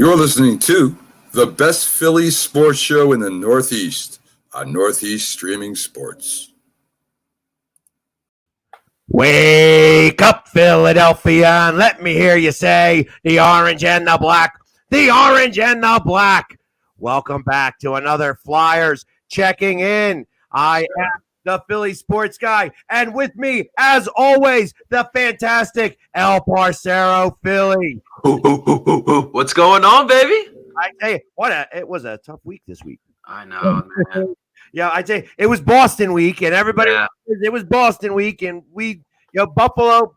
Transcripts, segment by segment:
You're listening to the best Philly sports show in the Northeast on Northeast Streaming Sports. Wake up, Philadelphia, and let me hear you say the orange and the black, the orange and the black. Welcome back to another Flyers checking in. I am the Philly sports guy, and with me, as always, the fantastic El Parcero Philly. What's going on, baby? I tell you, it was a tough week this week. I know, man. Yeah, I tell you, it was Boston week, and everybody, it was Boston week, and Buffalo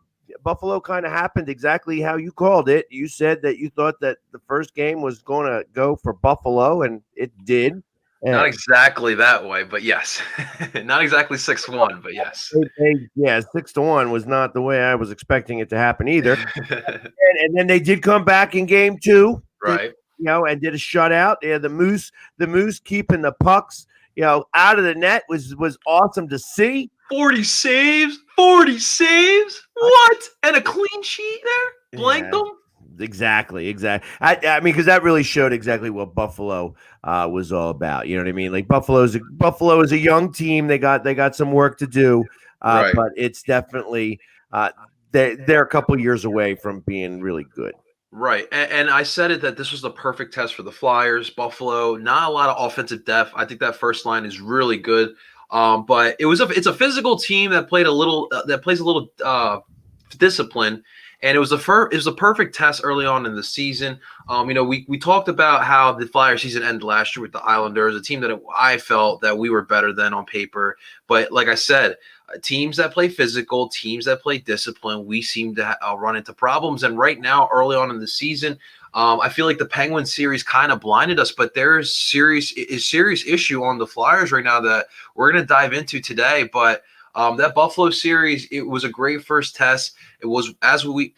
kind of happened exactly how you called it. You said that you thought that the first game was going to go for Buffalo, and it did. Not exactly that way, but yes. Not exactly 6-1, but yes. 6-1 was not the way I was expecting it to happen either. and then they did come back in game two, right? And did a shutout. Yeah, the Moose keeping the pucks, out of the net was awesome to see. 40 saves. What? And a clean sheet there? Blanked them? Exactly. I mean, because that really showed exactly what Buffalo was all about. You know what I mean? Like Buffalo is a young team. They got some work to do, right. But it's definitely they're a couple years away from being really good. Right, and I said it that this was the perfect test for the Flyers. Buffalo, not a lot of offensive depth. I think that first line is really good, but it's a physical team that plays a little discipline. And it was a perfect test early on in the season. We talked about how the Flyers season ended last year with the Islanders, a team that I felt that we were better than on paper. But like I said, teams that play physical, teams that play discipline, we seem to run into problems. And right now, early on in the season, I feel like the Penguins series kind of blinded us. But there's a serious issue on the Flyers right now that we're going to dive into today. But that Buffalo series, it was a great first test. It was as we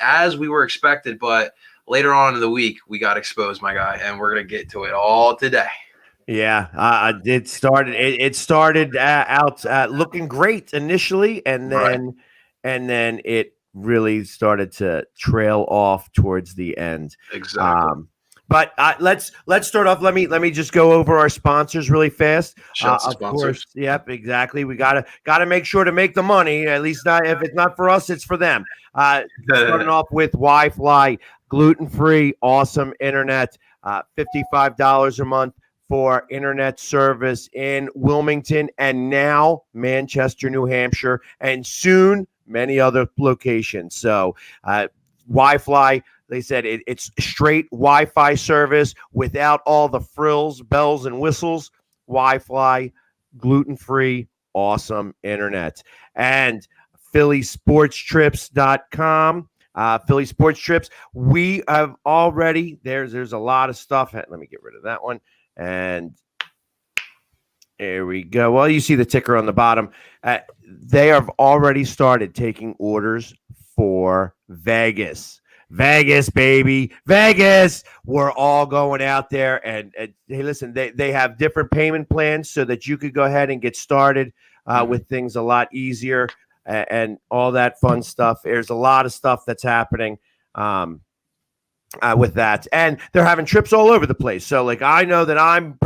were expected, but later on in the week, we got exposed, my guy, and we're gonna get to it all today. Yeah, it started out looking great initially, and then it really started to trail off towards the end. Exactly. But let's start off. Let me just go over our sponsors really fast. Of sponsors. Course, yep, exactly. We gotta make sure to make the money. At least not if it's not for us, it's for them. Starting off with Wi-Fi, gluten-free, awesome internet. $55 a month for internet service in Wilmington and now Manchester, New Hampshire, and soon many other locations. So Wi-Fi. They said it's straight Wi-Fi service without all the frills, bells, and whistles. Wi-Fi, gluten-free, awesome internet. And PhillySportsTrips.com. Philly Sports Trips. We have already, there's a lot of stuff. Let me get rid of that one. And there we go. Well, you see the ticker on the bottom. They have already started taking orders for Vegas. Vegas, baby. Vegas. We're all going out there. And hey, listen, they have different payment plans so that you could go ahead and get started with things a lot easier and all that fun stuff. There's a lot of stuff that's happening with that. And they're having trips all over the place. So, like, I know that I'm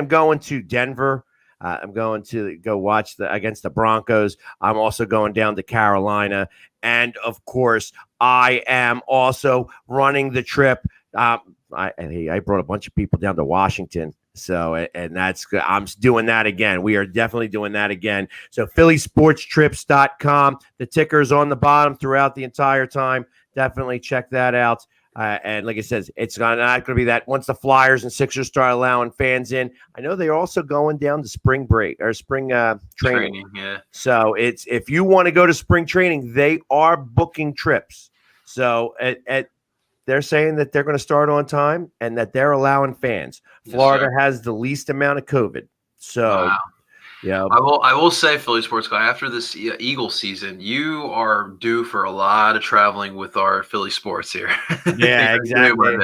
going to Denver. I'm going to go watch against the Broncos. I'm also going down to Carolina. And, of course, I am also running the trip. I brought a bunch of people down to Washington. So, and that's good. I'm doing that again. We are definitely doing that again. So, PhillySportsTrips.com. The ticker's on the bottom throughout the entire time. Definitely check that out. And like I said, it's not going to be that once the Flyers and Sixers start allowing fans in. I know they're also going down to spring break or spring training. Yeah. So it's if you want to go to spring training, they are booking trips. So they're saying that they're going to start on time and that they're allowing fans. Florida has the least amount of COVID. So. Wow. Yeah, I will say, Philly Sports Guy, after this Eagle season, you are due for a lot of traveling with our Philly sports here. Yeah, exactly.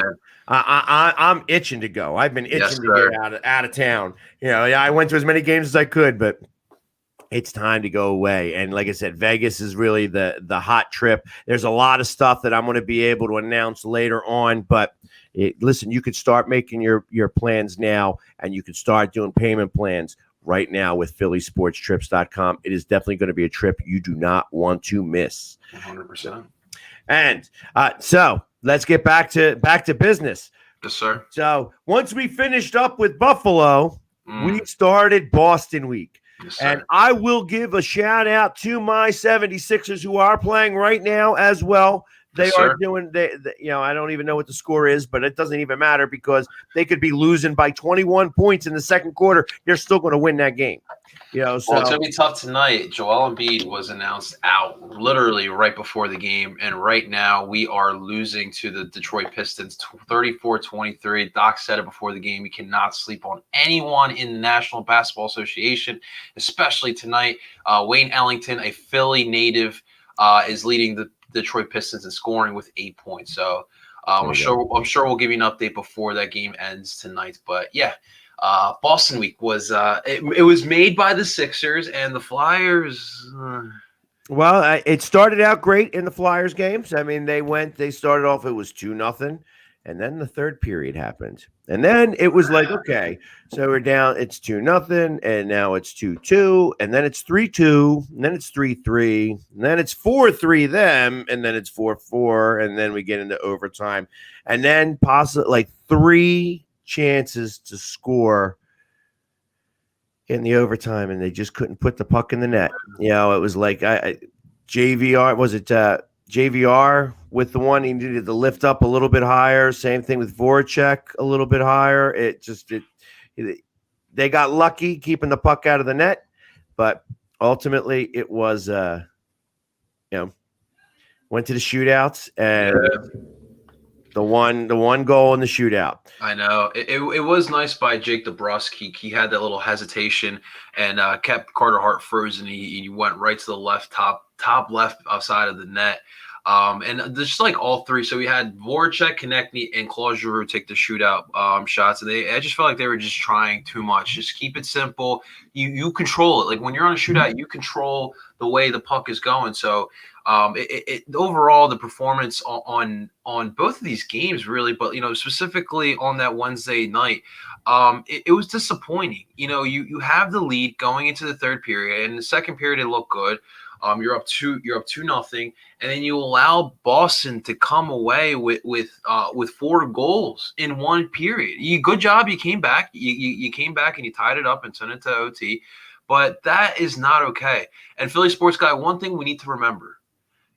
I'm itching to go. I've been itching to get out of town. I went to as many games as I could, but it's time to go away. And like I said, Vegas is really the hot trip. There's a lot of stuff that I'm going to be able to announce later on, but Listen, you could start making your plans now, and you could start doing payment plans right now with phillysportstrips.com. It is definitely going to be a trip you do not want to miss. 100%. And so let's get back to business. Yes, sir. So once we finished up with Buffalo, we started Boston week. Yes, sir. And I will give a shout out to my 76ers who are playing right now as well. They are doing, I don't even know what the score is, but it doesn't even matter because they could be losing by 21 points in the second quarter. They're still going to win that game. So it's going to be tough tonight. Joel Embiid was announced out literally right before the game, and right now we are losing to the Detroit Pistons 34-23. Doc said it before the game. You cannot sleep on anyone in the National Basketball Association, especially tonight. Wayne Ellington, a Philly native, is leading the Detroit Pistons in scoring with 8 points. So I'm sure we'll give you an update before that game ends tonight. But yeah. Boston week was it was made by the Sixers and the Flyers. Well, it started out great in the Flyers games. I mean, they started off, it was 2-0, and then the third period happened. And then it was like, okay, so we're down, it's 2-0, and now it's 2-2, and then it's 3-2, and then it's 3-3, and then it's 4-3 them, and then it's 4-4, and then we get into overtime. And then possibly like 3 chances to score in the overtime, and they just couldn't put the puck in the net. It was like JVR, was it JVR with the one he needed to lift up a little bit higher. Same thing with Voracek, a little bit higher. They got lucky keeping the puck out of the net, but ultimately it was went to the shootouts, and the one goal in the shootout. I know. It was nice by Jake DeBrusk. He had that little hesitation and kept Carter Hart frozen. He went right to the left top left side of the net. And just like all three. So we had Voracek, Konechny, and Claude Giroux take the shootout shots. And I just felt like they were just trying too much. Just keep it simple. You control it. Like when you're on a shootout, you control the way the puck is going. So overall, the performance on both of these games really, but specifically on that Wednesday night, it was disappointing. You have the lead going into the third period, and in the second period it looked good. You're up 2-0, and then you allow Boston to come away with 4 goals in one period. Good job. You came back. You came back and you tied it up and sent it to OT. But that is not okay. And Philly Sports Guy, one thing we need to remember: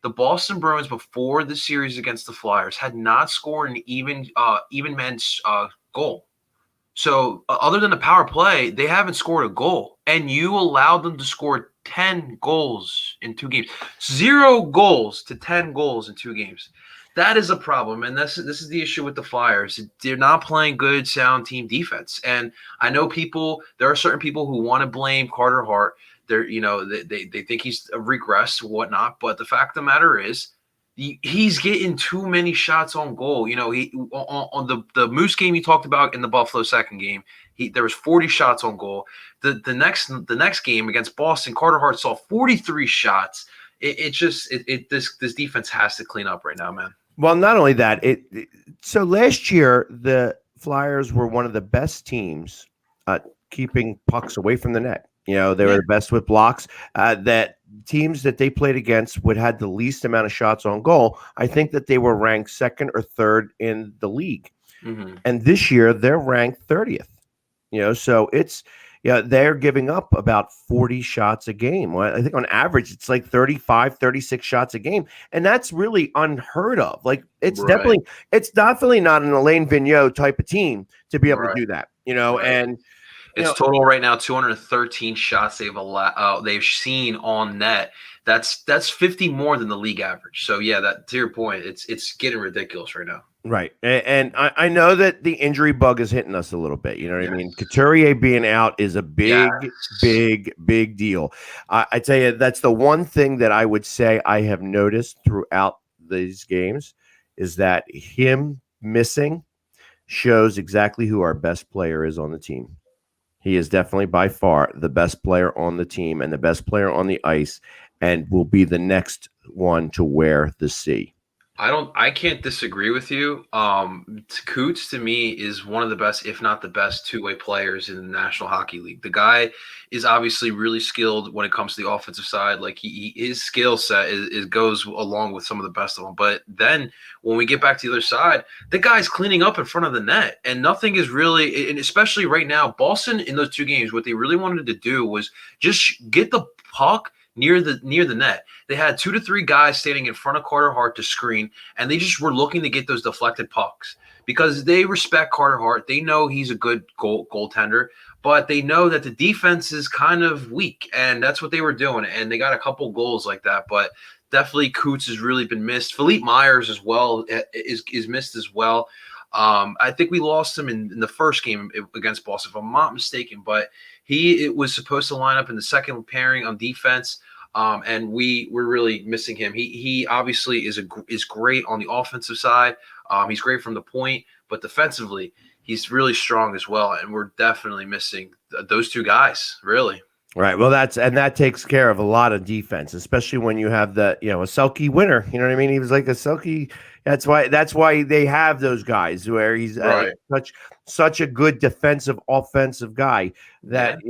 the Boston Bruins before the series against the Flyers had not scored an even men's goal. So other than the power play, they haven't scored a goal. And you allowed them to score 10 goals in 2 games. 0 goals to 10 goals in 2 games. That is a problem, and this is the issue with the Flyers. They're not playing good, sound team defense. And I know there are certain people who want to blame Carter Hart. They think he's regressed, whatnot. But the fact of the matter is, he's getting too many shots on goal. On the Moose game you talked about in the Buffalo second game, there was 40 shots on goal. The next game against Boston, Carter Hart saw 43 shots. This defense has to clean up right now, man. Well, not only that, so last year the Flyers were one of the best teams keeping pucks away from the net. They were the best with blocks. That teams that they played against had the least amount of shots on goal. I think that they were ranked 2nd or 3rd in the league. Mm-hmm. And this year they're ranked 30th. So it's they're giving up about 40 shots a game. I think on average it's like 35, 36 shots a game, and that's really unheard of. Like it's definitely not an Alain Vigneault type of team to be able to do that. And it's total right now 213 shots they've seen on net. That's 50 more than the league average. So yeah, that to your point, it's getting ridiculous right now. Right. And I know that the injury bug is hitting us a little bit. You know what I mean? Couturier being out is a big deal. I tell you, that's the one thing that I would say I have noticed throughout these games is that him missing shows exactly who our best player is on the team. He is definitely by far the best player on the team and the best player on the ice, and will be the next one to wear the C. I can't disagree with you. Coots to me is one of the best, if not the best, two-way players in the National Hockey League. The guy is obviously really skilled when it comes to the offensive side. Like his skill set is goes along with some of the best of them. But then when we get back to the other side, the guy's cleaning up in front of the net, and nothing is really, and especially right now, Boston in those two games, what they really wanted to do was just get the puck near the net. They had 2 to 3 guys standing in front of Carter Hart to screen, and they just were looking to get those deflected pucks because they respect Carter Hart. They know he's a good goaltender, but they know that the defense is kind of weak, and that's what they were doing. And they got a couple goals like that, but definitely Coots has really been missed. Philippe Myers as well is missed as well. I think we lost him in the first game against Boston, if I'm not mistaken, but it was supposed to line up in the second pairing on defense. And we're really missing him. He obviously is great on the offensive side. He's great from the point, but defensively, he's really strong as well. And we're definitely missing those two guys, really. Right. Well, that takes care of a lot of defense, especially when you have a Selke winner. You know what I mean? He was like a Selke. That's why they have those guys where he's right. Such a good defensive, offensive guy that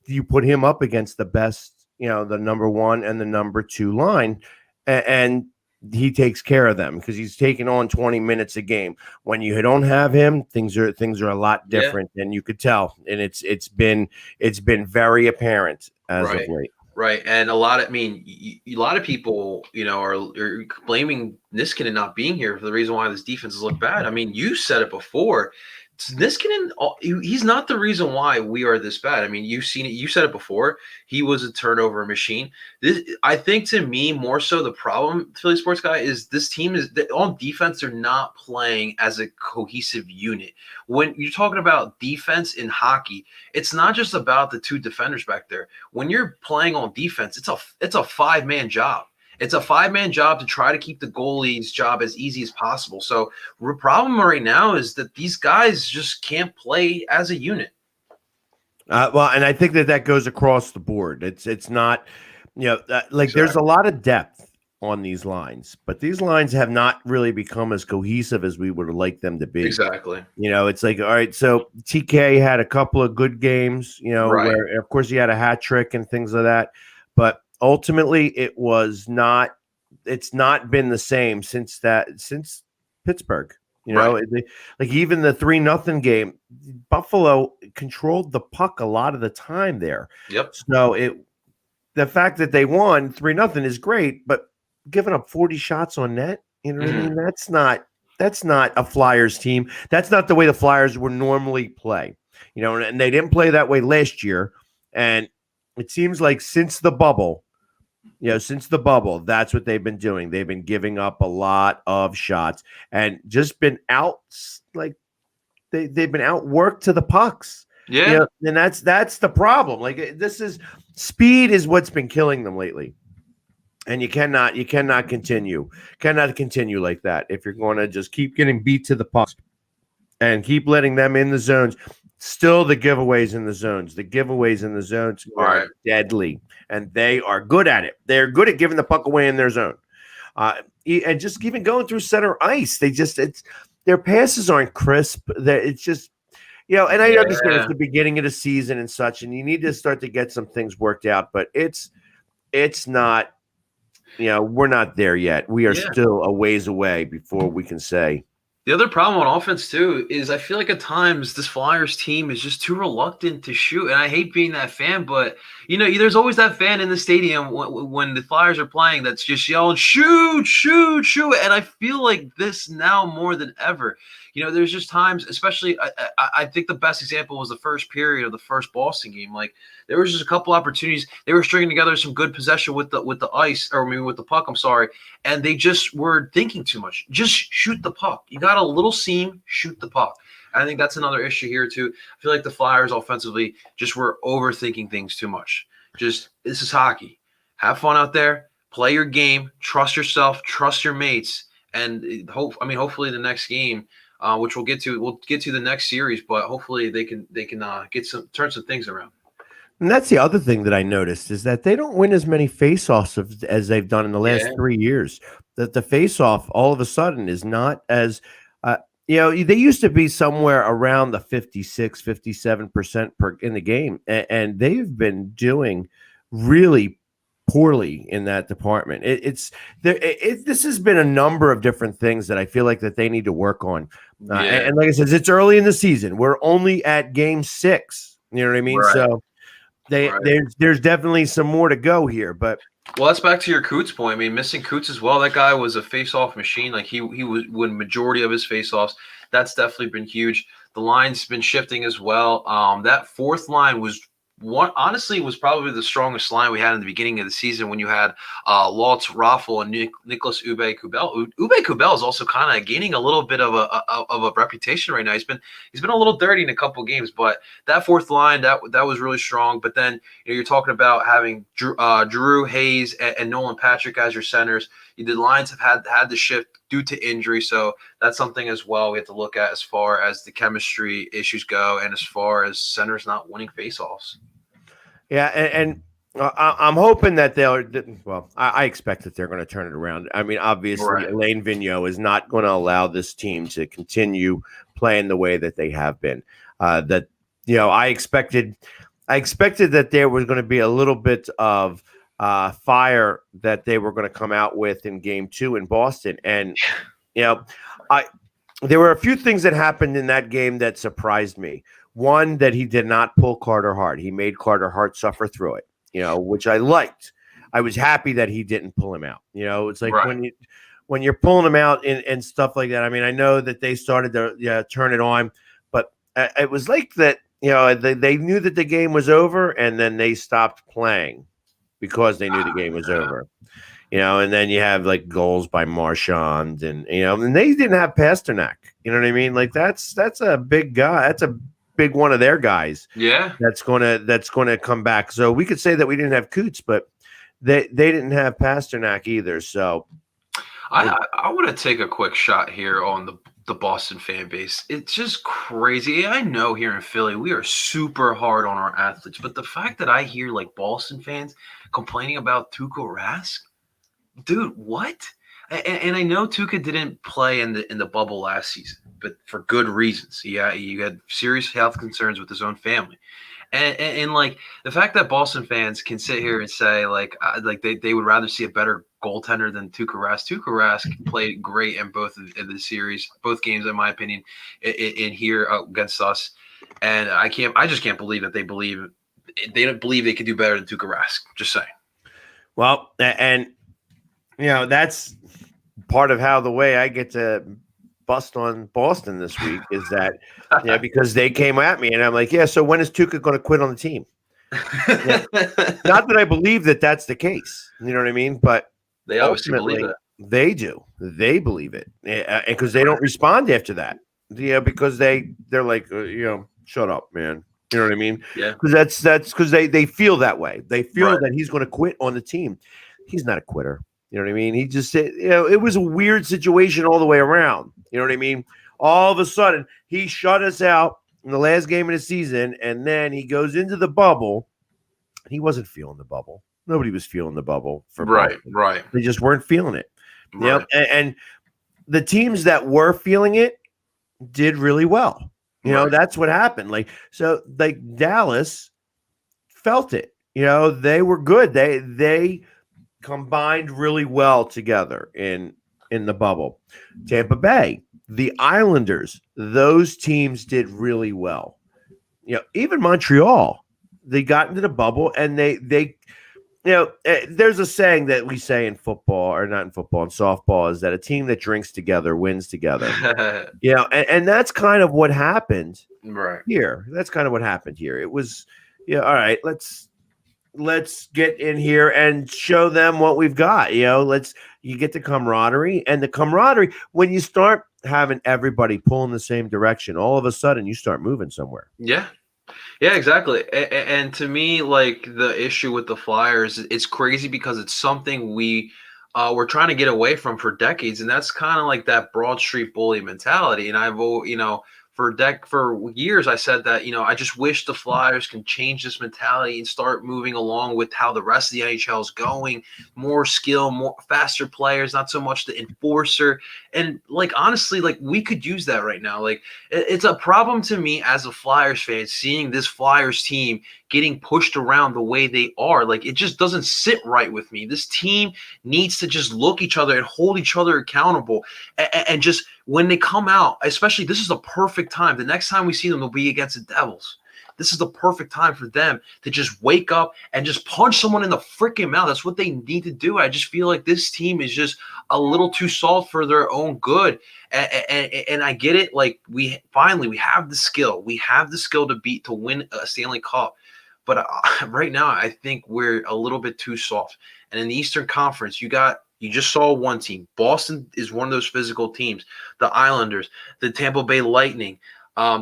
you put him up against the best, the number 1 and the number 2 line, and he takes care of them because he's taking on 20 minutes a game. When you don't have him, things are a lot different, and you could tell. And it's been very apparent as of late. Right, and a lot of people, are blaming Niskanen not being here for the reason why this defense has looked bad. I mean, you said it before. Niskanen, he's not the reason why we are this bad. I mean, you've seen it. You said it before. He was a turnover machine. I think, to me, more so the problem, Philly Sports Guy, is this team is on defense. They're not playing as a cohesive unit. When you're talking about defense in hockey, it's not just about the 2 defenders back there. When you're playing on defense, it's a 5-man job. It's a 5-man job to try to keep the goalie's job as easy as possible. So the problem right now is that these guys just can't play as a unit. Well, and I think that goes across the board. It's not, there's a lot of depth on these lines, but these lines have not really become as cohesive as we would like them to be. Exactly. It's like, all right, so TK had a couple of good games, where of course he had a hat trick and things like that, but ultimately it's not been the same since Pittsburgh. Like even the 3-0 game, Buffalo controlled the puck a lot of the time there. Yep. So the fact that they won 3-0 is great, but giving up 40 shots on net, what I mean? That's not a Flyers team. That's not the way the Flyers would normally play. And they didn't play that way last year. And it seems like since the bubble, that's what they've been doing. They've been giving up a lot of shots and just been out, like they've been outworked to the pucks. Yeah. And that's the problem. Like speed is what's been killing them lately. And you cannot continue like that if you're going to just keep getting beat to the pucks and keep letting them in the zones. Still, the giveaways in the zones. The giveaways in the zones are deadly, and they are good at it. They're good at giving the puck away in their zone, and just even going through center ice. Their passes aren't crisp. It's just, and I understand it's the beginning of the season and such, and you need to start to get some things worked out. But it's not. We're not there yet. We are still a ways away before we can say. The other problem on offense, too, is I feel like at times this Flyers team is just too reluctant to shoot. And I hate being that fan, but, there's always that fan in the stadium when the Flyers are playing that's just yelling, shoot, shoot, shoot. And I feel like this now more than ever. There's just times, especially I think the best example was the first period of the first Boston game. Like, there was just a couple opportunities. They were stringing together some good possession with the ice, or maybe with the puck, I'm sorry. And they just were thinking too much. Just shoot the puck. You got a little seam, shoot the puck. I think that's another issue here, too. I feel like the Flyers offensively just were overthinking things too much. This is hockey. Have fun out there. Play your game. Trust yourself. Trust your mates. And hopefully the next game, which we'll get to the next series, but hopefully they can turn some things around. And that's the other thing that I noticed is that they don't win as many faceoffs as they've done in the last 3 years. that the face-off all of a sudden is not as they used to be somewhere around the 56, 57% per in the game, and they've been doing really poorly in that department. This has been a number of different things that I feel like that they need to work on. And like I said, it's early in the season. We're only at game 6. You know what I mean? Right. So there's definitely some more to go here, but. Well, that's back to your Coots point. I mean, missing Coots as well. That guy was a face-off machine. Like he was win majority of his face-offs. That's definitely been huge. The line's been shifting as well. That fourth line was probably the strongest line we had in the beginning of the season when you had Lutz, Raffel, and Nicholas Ube-Kubel. Ube-Kubel is also kind of gaining a little bit of a reputation right now. He's been a little dirty in a couple of games, but that fourth line that was really strong. But then you're talking about having Drew Hayes and Nolan Patrick as your centers. The lines have had to shift due to injury, so that's something as well we have to look at as far as the chemistry issues go, and as far as centers not winning faceoffs. Yeah, and I'm hoping that they'll. Well, I expect that they're going to turn it around. I mean, obviously, Alain Vigneault is not going to allow this team to continue playing the way that they have been. I expected that there was going to be a little bit of fire that they were going to come out with in game 2 in Boston. And, there were a few things that happened in that game that surprised me. One, that he did not pull Carter Hart. He made Carter Hart suffer through it, which I liked. I was happy that he didn't pull him out. It's like when you're pulling him out and stuff like that. I mean, I know that they started to turn it on, but it was like that, they knew that the game was over, and then they stopped playing because they knew the game was over, and then you have like goals by Marchand and they didn't have Pasternak. You know what I mean? Like that's a big guy. That's a big one of their guys. Yeah, that's gonna come back. So we could say that we didn't have Coots, but they didn't have Pasternak either. So I want to take a quick shot here on the Boston fan base. It's just crazy. I know here in Philly we are super hard on our athletes, but the fact that I hear like Boston fans complaining about Tuukka Rask, dude, what? And I know Tuukka didn't play in the bubble last season, but for good reasons. Yeah, you had serious health concerns with his own family. And like the fact that Boston fans can sit here and say like they would rather see a better goaltender than Tuukka Rask. Tuukka Rask played great in both of the series, both games, in my opinion, in here against us. And I just can't believe that they don't believe they could do better than Tuukka Rask. Just saying. Well, and that's part of how the way I get to bust on Boston this week is that because they came at me and I'm like, so when is Tuukka going to quit on the team? Not that I believe that that's the case, you know what I mean? But they obviously believe it. They do. They believe it, because they don't respond after that. Because they're like, shut up, man. You know what I mean? Yeah. Because that's because they feel that way. They feel that he's going to quit on the team. He's not a quitter. You know what I mean? He just said, it was a weird situation all the way around. You know what I mean? All of a sudden, he shut us out in the last game of the season, and then he goes into the bubble. He wasn't feeling the bubble. Nobody was feeling the bubble for Boston. Right. They just weren't feeling it. Right. And the teams that were feeling it did really well. That's what happened. Like Dallas felt it. They were good. They combined really well together in the bubble. Tampa Bay, the Islanders, those teams did really well. Even Montreal, they got into the bubble and they there's a saying that we say in football, or not in football, in softball, is that a team that drinks together wins together. And that's kind of what happened here. That's kind of what happened here. It was, all right, let's get in here and show them what we've got. You get the camaraderie, and the camaraderie, when you start having everybody pulling the same direction, all of a sudden you start moving somewhere. Yeah, exactly. And to me, like the issue with the Flyers, it's crazy because it's something we're trying to get away from for decades, and that's kind of like that Broad Street bully mentality. And for years I said that, I just wish the Flyers can change this mentality and start moving along with how the rest of the NHL is going. More skill, more faster players, not so much the enforcer. And honestly, we could use that right now. It's a problem to me as a Flyers fan seeing this Flyers team getting pushed around the way they are. It just doesn't sit right with me. This team needs to just look each other and hold each other accountable, and just when they come out, especially, this is the perfect time. The next time we see them will be against the Devils. This is the perfect time for them to just wake up and just punch someone in the freaking mouth. That's what they need to do. I just feel like this team is just a little too soft for their own good. And I get it. We have the skill. We have the skill to win a Stanley Cup. But right now, I think we're a little bit too soft. And in the Eastern Conference, you just saw one team. Boston is one of those physical teams. The Islanders, the Tampa Bay Lightning.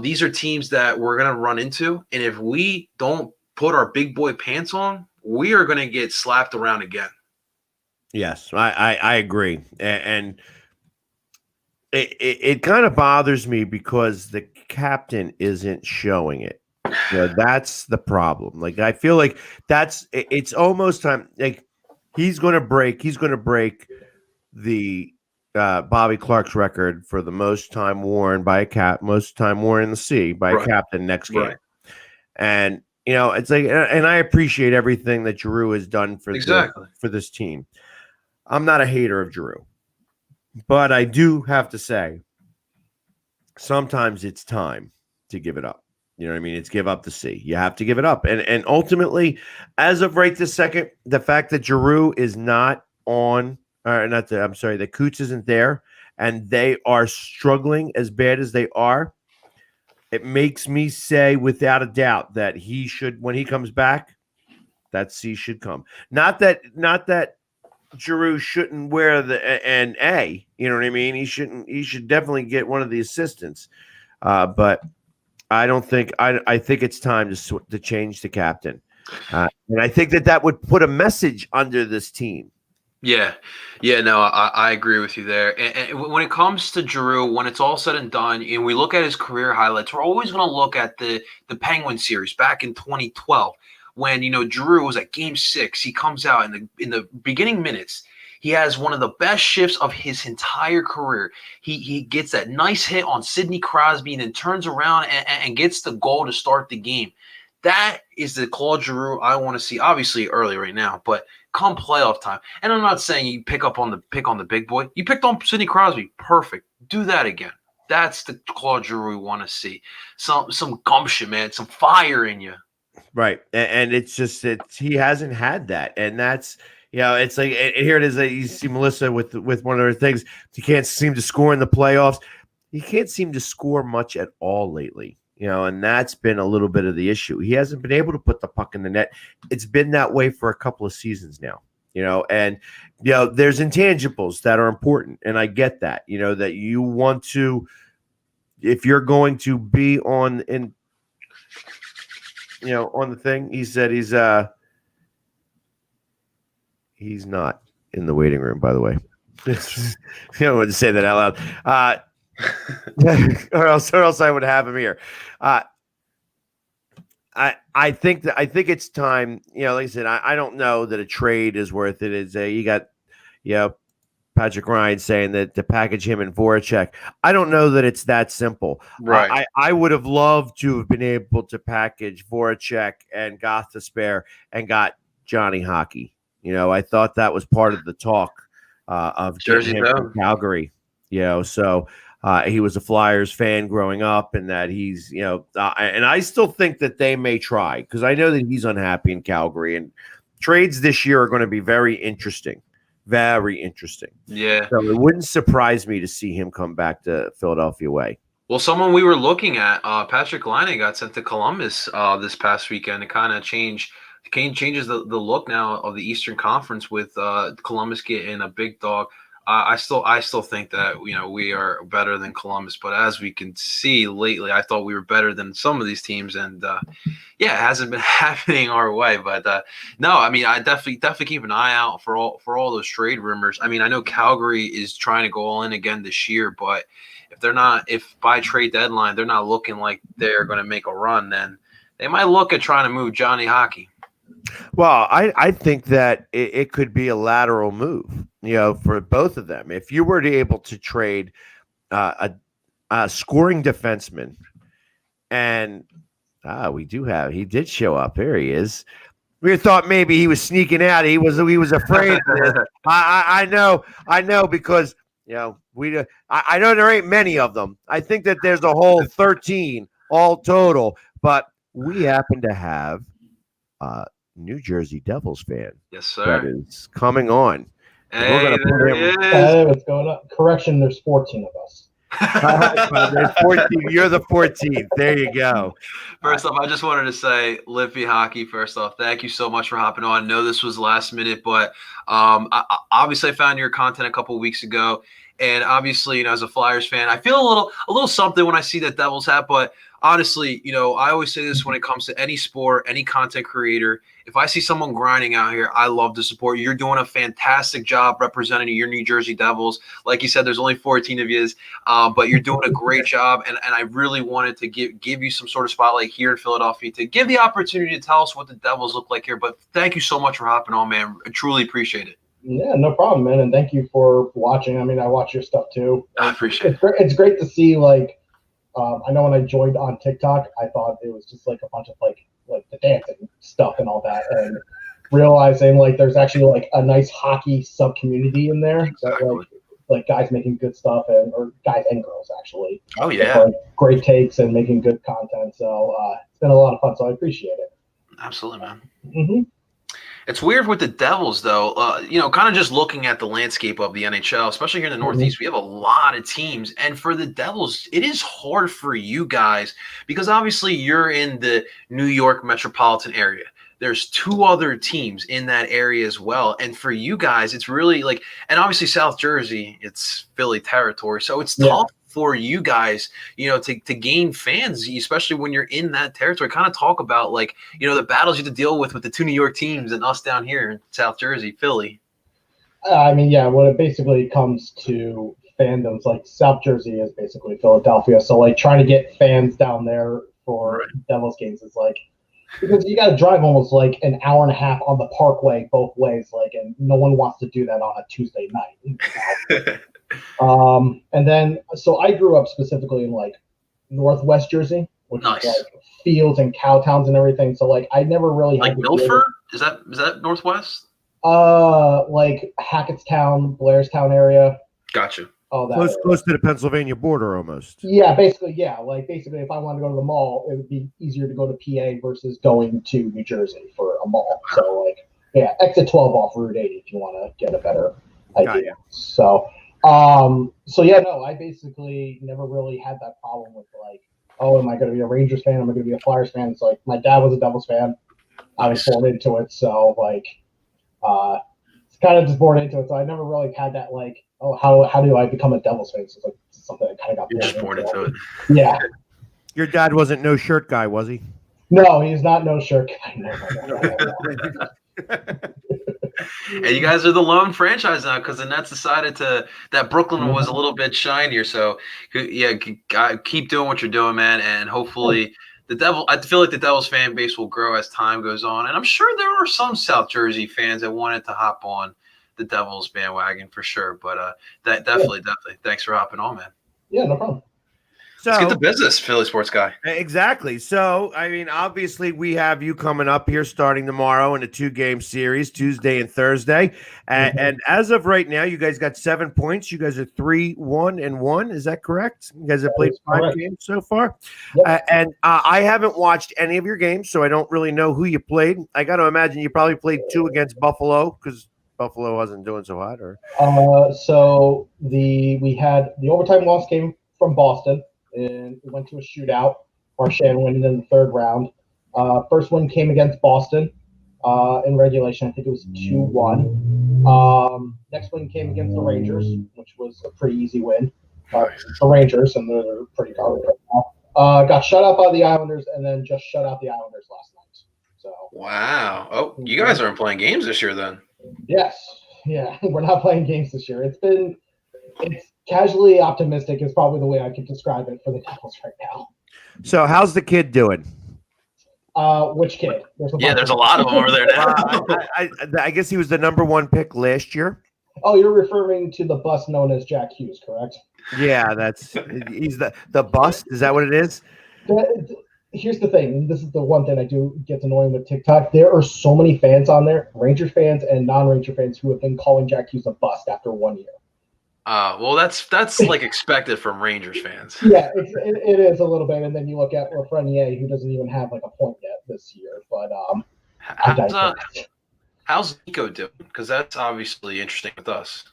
These are teams that we're going to run into. And if we don't put our big boy pants on, we are going to get slapped around again. Yes, I agree. And it kind of bothers me because the captain isn't showing it. That's the problem. I feel like it's almost time. He's going to break the Bobby Clark's record for the most time worn in the sea by a captain next game. Right. And it's and I appreciate everything that Giroux has done for this team. I'm not a hater of Giroux, but I do have to say sometimes it's time to give it up. You know what I mean? It's give up the sea. You have to give it up. And ultimately, as of right this second, the fact that Giroux is not on, that Coots isn't there, and they are struggling as bad as they are, it makes me say without a doubt that he should, when he comes back, that sea should come. Not that Giroux shouldn't wear an A. You know what I mean? He should definitely get one of the assistants. But I don't think I think it's time to change the captain, and I think that would put a message under this team. Yeah, no, I agree with you there. And when it comes to Giroux, when it's all said and done, and we look at his career highlights, we're always going to look at the Penguin series back in 2012 when Giroux was at Game 6. He comes out in the beginning minutes. He has one of the best shifts of his entire career. He gets that nice hit on Sidney Crosby and then turns around and gets the goal to start the game. That is the Claude Giroux I want to see, obviously early right now, but come playoff time. And I'm not saying you pick on the big boy. You picked on Sidney Crosby. Perfect. Do that again. That's the Claude Giroux we want to see. Some gumption, man. Some fire in you. Right. And it's just he hasn't had that. And that's – it's like, and here it is. You see Melissa with one of her things. He can't seem to score in the playoffs. He can't seem to score much at all lately, and that's been a little bit of the issue. He hasn't been able to put the puck in the net. It's been that way for a couple of seasons now, and, there's intangibles that are important. And I get that, that you want to, if you're going to be on the thing, he said he's not in the waiting room, by the way. I don't want to say that out loud. Or else I would have him here. I think it's time. Like I said, I don't know that a trade is worth it. You got Patrick Ryan saying that to package him and Voracek. I don't know that it's that simple. Right. I would have loved to have been able to package Voracek and Gostisbehere and got Johnny Hockey. I thought that was part of the talk of getting him from Calgary. So he was a Flyers fan growing up, and that he's, and I still think that they may try, because I know that he's unhappy in Calgary. And trades this year are going to be very interesting. Very interesting. Yeah. So it wouldn't surprise me to see him come back to Philadelphia way. Well, someone we were looking at, Patrick Laine, got sent to Columbus this past weekend to kind of changes the look now of the Eastern Conference with Columbus getting a big dog. I still think that we are better than Columbus, but as we can see lately, I thought we were better than some of these teams, and yeah, it hasn't been happening our way. But no, I mean, I definitely keep an eye out for all those trade rumors. I mean, I know Calgary is trying to go all in again this year, but if by trade deadline they're not looking like they're going to make a run, then they might look at trying to move Johnny Hockey. Well, I think that it could be a lateral move, for both of them. If you were to able to trade a scoring defenseman, and he did show up. There he is. We thought maybe he was sneaking out. He was afraid. I know because I know there ain't many of them. I think that there's a whole 13 all total, but we happen to have New Jersey Devils fan. Yes, sir. That is coming on. Hey, we're gonna put him. Hey, what's going on? Correction, there's 14 of us. There's 14. You're the 14th. There you go. First off, I just wanted to say, Lippy Hockey, first off, thank you so much for hopping on. I know this was last minute, but obviously I found your content a couple of weeks ago. And obviously, as a Flyers fan, I feel a little something when I see that Devils hat. But honestly, I always say this when it comes to any sport, any content creator. If I see someone grinding out here, I love to support. You're doing a fantastic job representing your New Jersey Devils. Like you said, there's only 14 of you, but you're doing a great job. And I really wanted to give you some sort of spotlight here in Philadelphia to give the opportunity to tell us what the Devils look like here. But thank you so much for hopping on, man. I truly appreciate it. Yeah, no problem, man. And thank you for watching. I mean, I watch your stuff too. I appreciate it. It's great to see, I know when I joined on TikTok, I thought it was just like a bunch of like the dancing stuff and all that, and realizing there's actually a nice hockey sub community in there. Exactly. That guys making good stuff or guys and girls actually. Oh yeah. Great takes and making good content. So it's been a lot of fun. So I appreciate it. Absolutely, man. Mm-hmm. It's weird with the Devils, though, kind of just looking at the landscape of the NHL, especially here in the Northeast, we have a lot of teams. And for the Devils, it is hard for you guys because obviously you're in the New York metropolitan area. There's two other teams in that area as well. And for you guys, it's really and obviously South Jersey, it's Philly territory. So it's tough for you guys, to gain fans, especially when you're in that territory. Kind of talk about the battles you have to deal with the two New York teams and us down here in South Jersey, Philly. I mean, yeah, when it basically comes to fandoms, South Jersey is basically Philadelphia. So trying to get fans down there for Devils games is because you got to drive almost an hour and a half on the Parkway both ways, and no one wants to do that on a Tuesday night. And then, so I grew up specifically in Northwest Jersey, which is fields and cow towns and everything. So I never really had Milford. Is that Northwest? Hackettstown, Blairstown area. Gotcha. Oh, that close to the Pennsylvania border almost. Yeah, basically, yeah. Basically, if I wanted to go to the mall, it would be easier to go to PA versus going to New Jersey for a mall. So exit 12 off Route 80 if you want to get a better idea. So. I basically never really had that problem with am I going to be a Rangers fan? Am I going to be a Flyers fan? It's my dad was a Devils fan. I was born into it. So it's kind of just born into it. So I never really had that how do I become a Devils fan? So it's something that kind of got You're just born into it. Yeah. Your dad wasn't no shirt guy, was he? No, he's not no shirt guy. No. And you guys are the lone franchise now because the Nets decided that Brooklyn was a little bit shinier. So, keep doing what you're doing, man. And hopefully I feel like the Devils fan base will grow as time goes on. And I'm sure there are some South Jersey fans that wanted to hop on the Devils bandwagon for sure. But definitely. Thanks for hopping on, man. Yeah, no problem. So, let's get to business, Philly sports guy. Exactly. So, I mean, obviously, we have you coming up here starting tomorrow in a 2-game series, Tuesday and Thursday. And as of right now, you guys got 7 points. You guys are 3-1-1. Is that correct? You guys have played 5 games so far. Yep. And I haven't watched any of your games, so I don't really know who you played. I got to imagine you probably played 2 against Buffalo because Buffalo wasn't doing so hot. So we had the overtime loss came from Boston. And we went to a shootout. Marchand winning in the 3rd round. First one came against Boston in regulation. I think it was 2-1. Next win came against the Rangers, which was a pretty easy win. The Rangers, and they're pretty garbage right now. Got shut out by the Islanders, and then just shut out the Islanders last night. So wow. Oh, you guys aren't playing games this year then? Yes, yeah, we're not playing games this year. It's casually optimistic is probably the way I could describe it for the Devils right now. So how's the kid doing? Which kid? There's a lot of them over there now. I guess he was the number 1 pick last year. Oh, you're referring to the bust known as Jack Hughes, correct? Yeah, he's the bust. Is that what it is? Here's the thing. This is the one thing I do get annoying with TikTok. There are so many fans on there, Ranger fans and non-Ranger fans, who have been calling Jack Hughes a bust after 1 year. Well, that's like expected from Rangers fans. Yeah, it is a little bit. And then you look at Lafreniere, who doesn't even have like a point yet this year. But how's Nico doing? Because that's obviously interesting with us.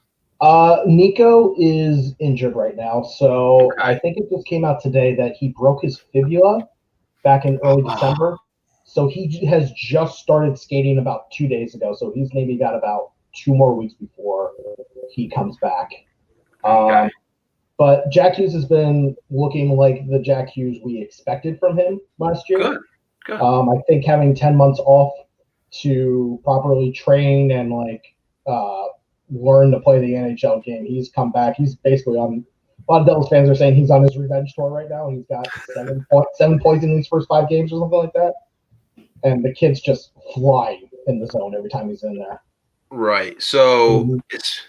Nico is injured right now, so I think it just came out today that he broke his fibula back in early December. So he has just started skating about 2 days ago. So he's maybe got about 2 more weeks before he comes back. But Jack Hughes has been looking like the Jack Hughes we expected from him last year. Good. I think having 10 months off to properly train and learn to play the NHL game, he's come back. He's basically on. A lot of Devils fans are saying he's on his revenge tour right now. He's got 7 points in these first 5 games or something like that. And the kid's just flying in the zone every time he's in there. Right. So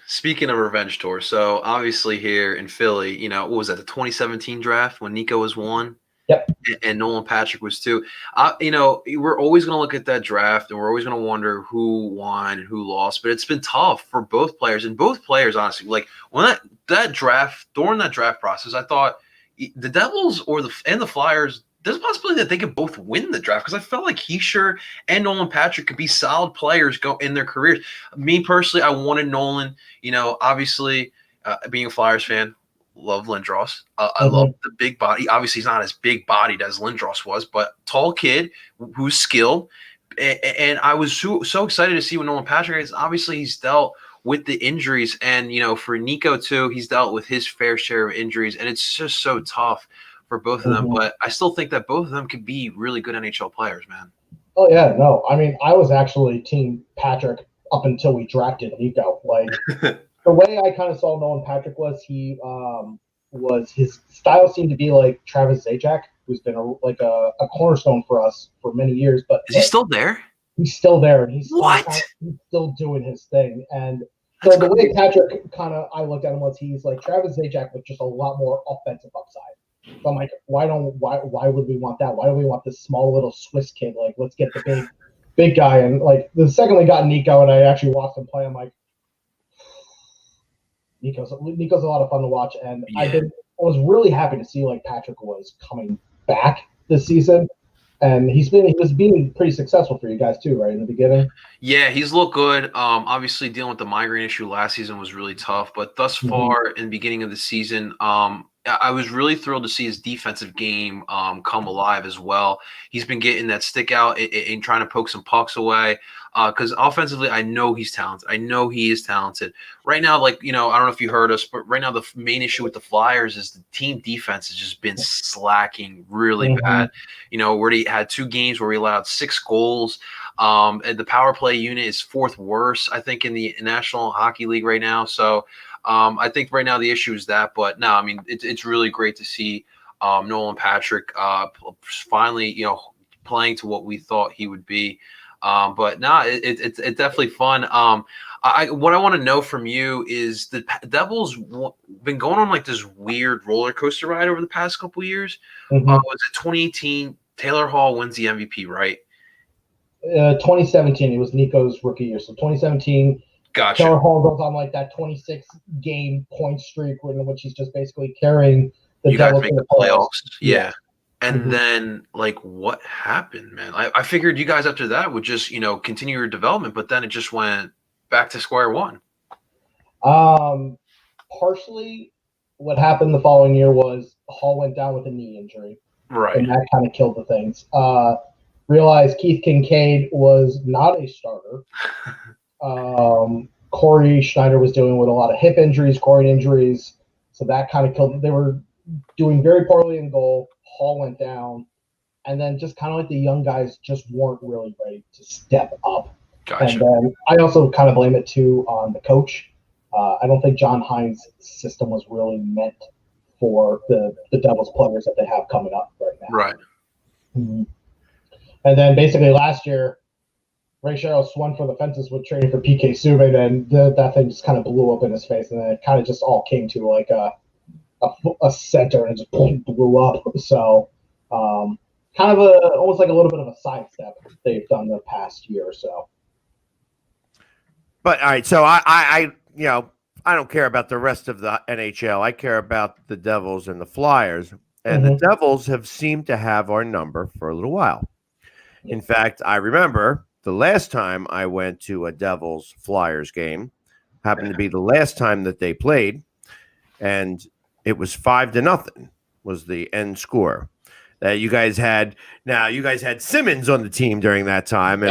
speaking of revenge tour, so obviously here in Philly, what was that, the 2017 draft when Nico was 1? Yep. And Nolan Patrick was 2. We're always going to look at that draft and we're always going to wonder who won and who lost. But it's been tough for both players. And both players, honestly, like when that draft, during that draft process, I thought the Devils and the Flyers, there's a possibility that they could both win the draft because I felt like Heischer and Nolan Patrick could be solid players go in their careers. Me personally, I wanted Nolan. Obviously, being a Flyers fan, love Lindros. I love the big body. Obviously, he's not as big bodied as Lindros was, but tall kid who's skilled. And I was so excited to see what Nolan Patrick is. Obviously, he's dealt with the injuries, and for Nico too, he's dealt with his fair share of injuries, and it's just so tough for both of them, but I still think that both of them could be really good NHL players, man. Oh yeah, no. I mean, I was actually team Patrick up until we drafted Nico. Like the way I kind of saw Nolan Patrick was his style seemed to be like Travis Zajac, who's been a cornerstone for us for many years. But is he still there? He's still there, and he's still doing his thing. And so the way Patrick I looked at him was he's like Travis Zajac with just a lot more offensive upside. So I'm like, why would we want that? Why do we want this small little Swiss kid? Like, let's get the big guy. And like the second we got Nico and I actually watched him play, I'm like, Nico's a lot of fun to watch. And I was really happy to see like Patrick was coming back this season. And he was being pretty successful for you guys too, right in the beginning. Yeah, he's looked good. Obviously, dealing with the migraine issue last season was really tough, but thus far in the beginning of the season, I was really thrilled to see his defensive game come alive as well. He's been getting that stick out and trying to poke some pucks away. Because offensively, I know he's talented. I know he is talented. Right now, I don't know if you heard us, but right now the main issue with the Flyers is the team defense has just been slacking really bad. Where he had 2 games where he allowed 6 goals. And the power play unit is 4th worst, I think, in the National Hockey League right now. So I think right now the issue is that. But no, I mean, it's really great to see Nolan Patrick finally, playing to what we thought he would be. But no, it's definitely fun. What I want to know from you is the Devils been going on like this weird roller coaster ride over the past couple of years. Was it 2018? Taylor Hall wins the MVP, right? 2017. It was Nico's rookie year. So 2017. Gotcha. Taylor Hall goes on like that 26-game point streak in which he's just basically carrying the Devils to the playoffs. Yeah. And then, what happened, man? I figured you guys after that would just, continue your development, but then it just went back to square one. Partially, what happened the following year was Hall went down with a knee injury. Right. And that kind of killed the things. Realized Keith Kincaid was not a starter. Cole Corey Schneider was dealing with a lot of hip injuries, groin injuries, so that kind of killed them. They were doing very poorly in goal. Hall went down, and then just kind of like the young guys just weren't really ready to step up. Gotcha. And then I also kind of blame it too on the coach. I don't think John Hines' system was really meant for the Devils players that they have coming up right now. Right. Mm-hmm. And then basically last year, Ray Sherrill swung for the fences with trading for PK Subban, and that thing just kind of blew up in his face, and then it kind of just all came to like a center and just blew up. So kind of almost like a little bit of a sidestep they've done the past year or so. But all right, so I don't care about the rest of the NHL. I care about the Devils and the Flyers. And the Devils have seemed to have our number for a little while. In fact, I remember the last time I went to a Devils Flyers game, happened to be the last time that they played, and it was 5-0 was the end score. You guys had Simmons on the team during that time, and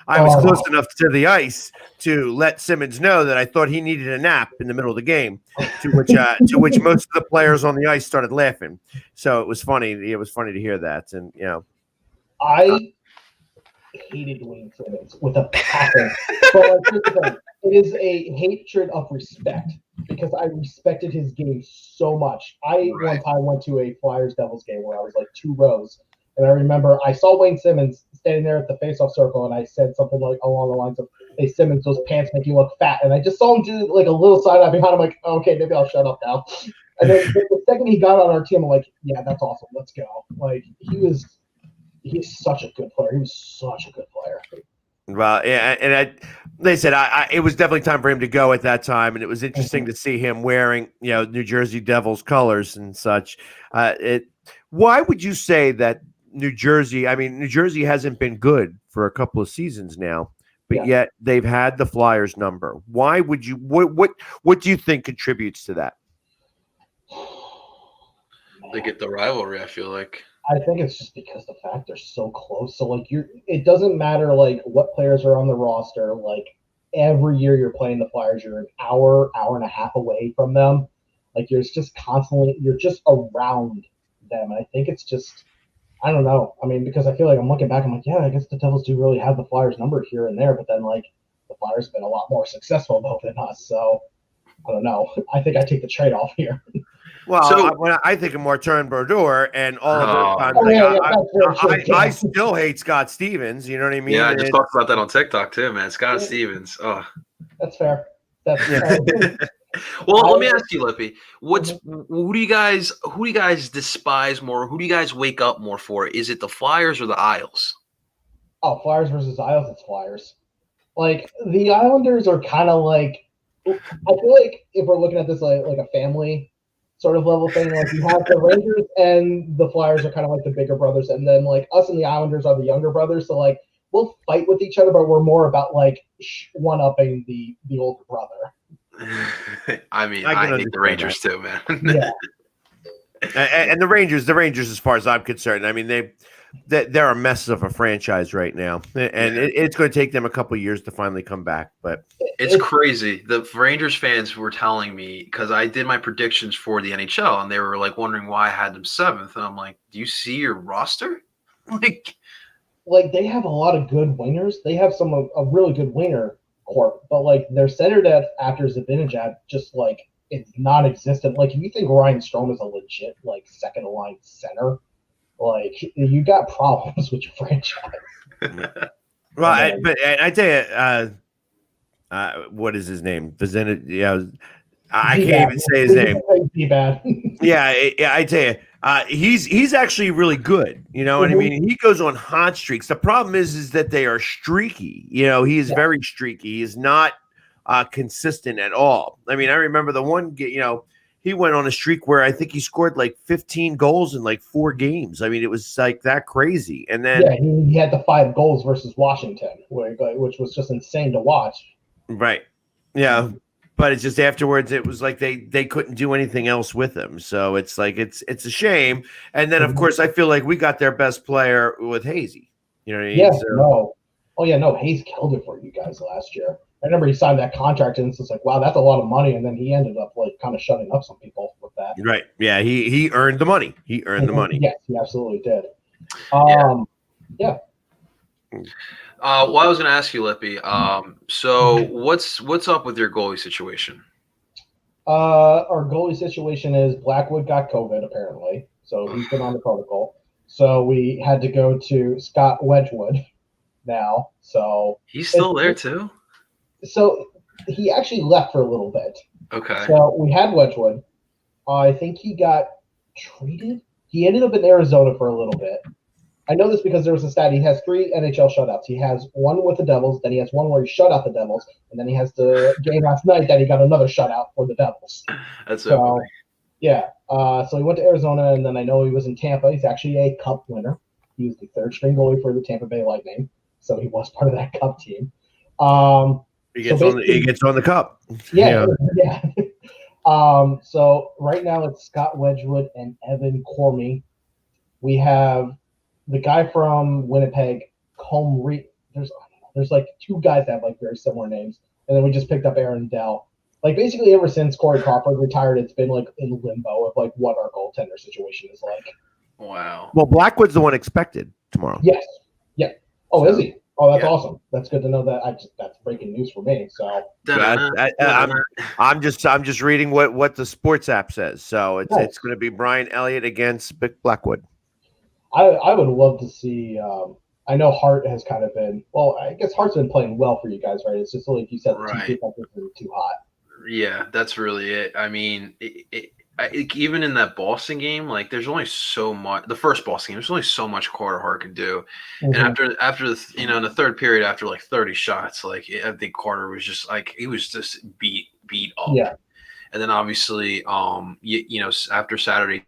I was close enough to the ice to let Simmons know that I thought he needed a nap in the middle of the game, to which most of the players on the ice started laughing. So it was funny. It was funny to hear that, and I hated Wayne Simmons with a passion. But it is a hatred of respect because I respected his game so much. One time went to a Flyers Devils game where I was like 2 rows, and I remember I saw Wayne Simmons standing there at the faceoff circle, and I said something like along the lines of, "Hey Simmons, those pants make you look fat." And I just saw him do like a little side eye behind him, like, okay, maybe I'll shut up now. And then the second he got on our team, I'm like, yeah, that's awesome. Let's go. Like he's such a good player. He was such a good player. Well, yeah, and they said it was definitely time for him to go at that time, and it was interesting to see him wearing, New Jersey Devils colors and such. Why would you say that New Jersey? I mean, New Jersey hasn't been good for a couple of seasons now, but yet they've had the Flyers number. Why would you? What do you think contributes to that? They get the rivalry, I feel like. I think it's just because the fact they're so close. So like it doesn't matter like what players are on the roster. Like every year you're playing the Flyers, you're an hour and a half away from them. Like you're just around them. And I think it's just, I don't know. I mean, because I feel like I'm looking back, I'm like, yeah, I guess the Devils do really have the Flyers number here and there, but then like the Flyers have been a lot more successful though than us. So I don't know. I think I take the trade off here. Well, when I think of Martin Brodeur and all of those times, I still hate Scott Stevens. You know what I mean? Yeah, I just talked about that on TikTok too, man. Scott Stevens. Oh, that's fair. Well, let me ask you, Lippy. Who do you guys despise more? Who do you guys wake up more for? Is it the Flyers or the Isles? Oh, Flyers versus Isles. It's Flyers. Like the Islanders are kind of like. I feel like if we're looking at this like a family sort of level thing, like you have the Rangers and the Flyers are kind of like the bigger brothers, and then like us and the Islanders are the younger brothers. So like we'll fight with each other, but we're more about like one-upping the older brother. I mean, I hate the Rangers too, man. Yeah. And the Rangers, as far as I'm concerned, I mean they're a mess of a franchise right now, and it's going to take them a couple of years to finally come back. But it's crazy. The Rangers fans were telling me, because I did my predictions for the NHL, and they were like wondering why I had them 7th, and I'm like, "Do you see your roster? Like they have a lot of good wingers. They have a really good winger corp, but like their center depth after Zibanejad just like it's non-existent. Like if you think Ryan Strome is a legit like second line center, like you got problems with your franchise. Well, but I tell you, what is his name? I can't even say his name. Bad. Yeah, I tell you, he's actually really good. You know what I mean? He goes on hot streaks. The problem is that they are streaky. He is very streaky. He is not consistent at all. I mean, I remember the one. He went on a streak where I think he scored like 15 goals in like 4 games. I mean, it was like that crazy. And then he had the 5 goals versus Washington, which was just insane to watch. Right. Yeah. But it's just afterwards, it was like they couldn't do anything else with him. So it's like it's a shame. And then of course I feel like we got their best player with Hazy. You know what I mean? Yeah. Oh yeah, no, Hayes killed it for you guys last year. I remember he signed that contract, and it's just like, wow, that's a lot of money. And then he ended up like kind of shutting up some people with that. Right. Yeah. He earned the money. He earned the money. Yes, he absolutely did. Yeah. Well, I was going to ask you, Lippy. So what's up with your goalie situation? Our goalie situation is Blackwood got COVID apparently, so he's been on the protocol. So we had to go to Scott Wedgwood now. So he's still there too. So he actually left for a little bit. Okay. So we had Wedgwood. I think he got traded. He ended up in Arizona for a little bit. I know this because there was a stat. He has 3 NHL shutouts. He has one with the Devils, then he has one where he shut out the Devils, and then he has the game last night that he got another shutout for the Devils. That's so funny. Yeah. So he went to Arizona, and then I know he was in Tampa. He's actually a Cup winner. He was the 3rd string goalie for the Tampa Bay Lightning, so he was part of that Cup team. He gets on the Cup. Yeah. So right now it's Scott Wedgwood and Evan Cormy. We have the guy from Winnipeg, There's like 2 guys that have like very similar names, and then we just picked up Aaron Dell. Like basically ever since Corey Crawford retired, it's been like in limbo of like what our goaltender situation is like. Wow. Well, Blackwood's the one expected tomorrow. Yes. Yeah. Oh, is he? Oh, that's awesome. That's good to know that. That's breaking news for me. So I'm just reading what the sports app says. So it's going to be Brian Elliott against Blackwood. I would love to see. I know Hart has kind of been. Well, I guess Hart's been playing well for you guys, right? It's just like you said, the two defenses are too hot. Yeah, that's really it. I mean, even in that Boston game, like there's only so much. The first Boston game, there's only so much Carter Hart can do. Mm-hmm. And after the in the 3rd period, after like 30 shots, like I think Carter was just like he was just beat up. Yeah. And then obviously, after Saturday,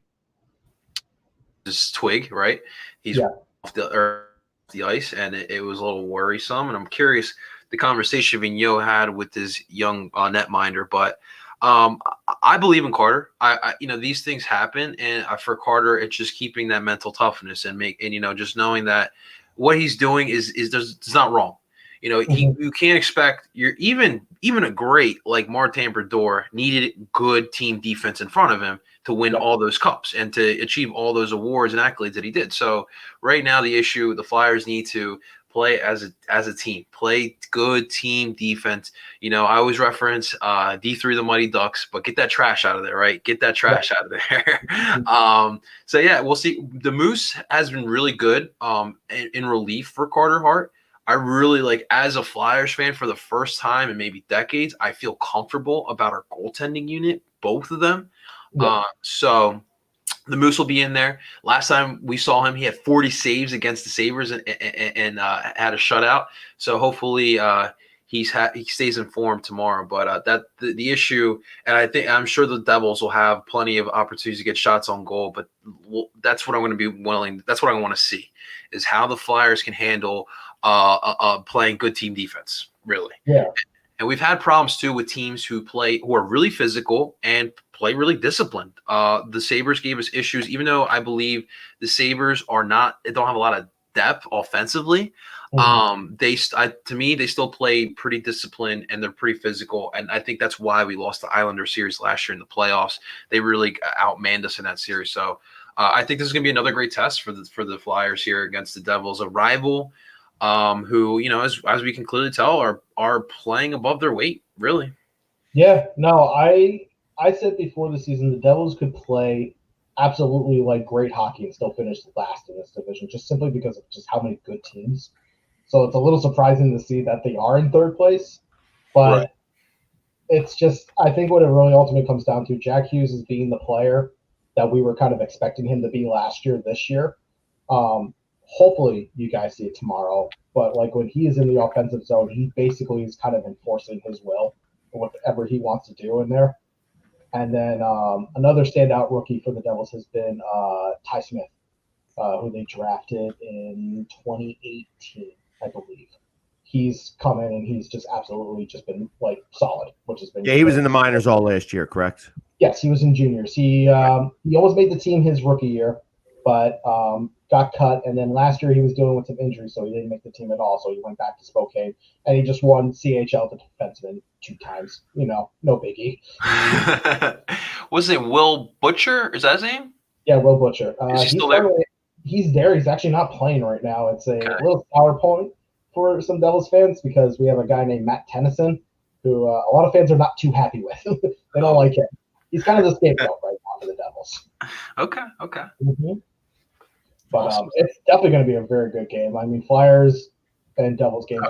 this Twig, right? He's off the ice, and it was a little worrisome. And I'm curious the conversation Vigneault had with his young netminder, but I believe in Carter. I these things happen, and for Carter, it's just keeping that mental toughness and just knowing that what he's doing is not wrong. You can't expect even a great like Martin Brodeur needed good team defense in front of him to win all those cups and to achieve all those awards and accolades that he did. So right now the Flyers need to play as a team, play good team defense. I always reference D3 the Mighty Ducks, but get that trash out of there, right? Get that trash out of there. So yeah, we'll see. The Moose has been really good in relief for Carter Hart. I really like, as a Flyers fan for the first time in maybe decades, I feel comfortable about our goaltending unit, both of them. Yeah. So the Moose will be in there. Last time we saw him, he had 40 saves against the Sabres and had a shutout. So hopefully he stays in form tomorrow. But the issue, and I'm sure the Devils will have plenty of opportunities to get shots on goal. But that's what I'm going to be willing. That's what I want to see, is how the Flyers can handle playing good team defense, really. Yeah. And we've had problems too with teams who are really physical and play really disciplined. The Sabres gave us issues, even though I believe the Sabres don't have a lot of depth offensively. Mm-hmm. To me, they still play pretty disciplined and they're pretty physical. And I think that's why we lost the Islander series last year in the playoffs. They really outmanned us in that series. So I think this is going to be another great test for the Flyers here against the Devils, a rival who, as we can clearly tell, are playing above their weight, really. Yeah, no, I said before the season the Devils could play absolutely like great hockey and still finish last in this division, just simply because of just how many good teams. So it's a little surprising to see that they are in 3rd place, but it's just, I think what it really ultimately comes down to, Jack Hughes is being the player that we were kind of expecting him to be last year, this year. Hopefully you guys see it tomorrow, but like when he is in the offensive zone, he basically is kind of enforcing his will, whatever he wants to do in there. And then another standout rookie for the Devils has been Ty Smith, who they drafted in 2018, I believe. He's come in and he's just absolutely just been like solid, which has been he was in the minors all last year, correct? Yes, he was in juniors. He almost made the team his rookie year, but got cut. And then last year he was dealing with some injuries, so he didn't make the team at all. So he went back to Spokane, and he just won CHL to defenseman 2 times. No biggie. What's his name? Will Butcher? Is that his name? Yeah, Will Butcher. Is he still there? He's there. He's actually not playing right now. It's a little sour point for some Devils fans because we have a guy named Matt Tennyson who a lot of fans are not too happy with. They don't like him. He's kind of the scapegoat right now for the Devils. Okay. Mm-hmm. But it's definitely going to be a very good game. I mean, Flyers and Devils games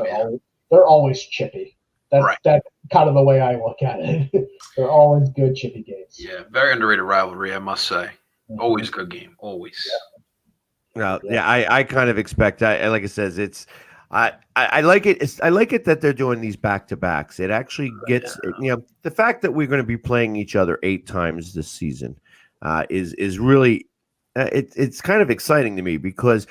they're always chippy. That's kind of the way I look at it. They're always good chippy games. Yeah, very underrated rivalry, I must say. Mm-hmm. Always a good game. Always. I kind of expect. Like I says, it's. I like it. I like it that they're doing these back-to-backs. It actually gets the fact that we're going to be playing each other 8 times this season is really it's kind of exciting to me because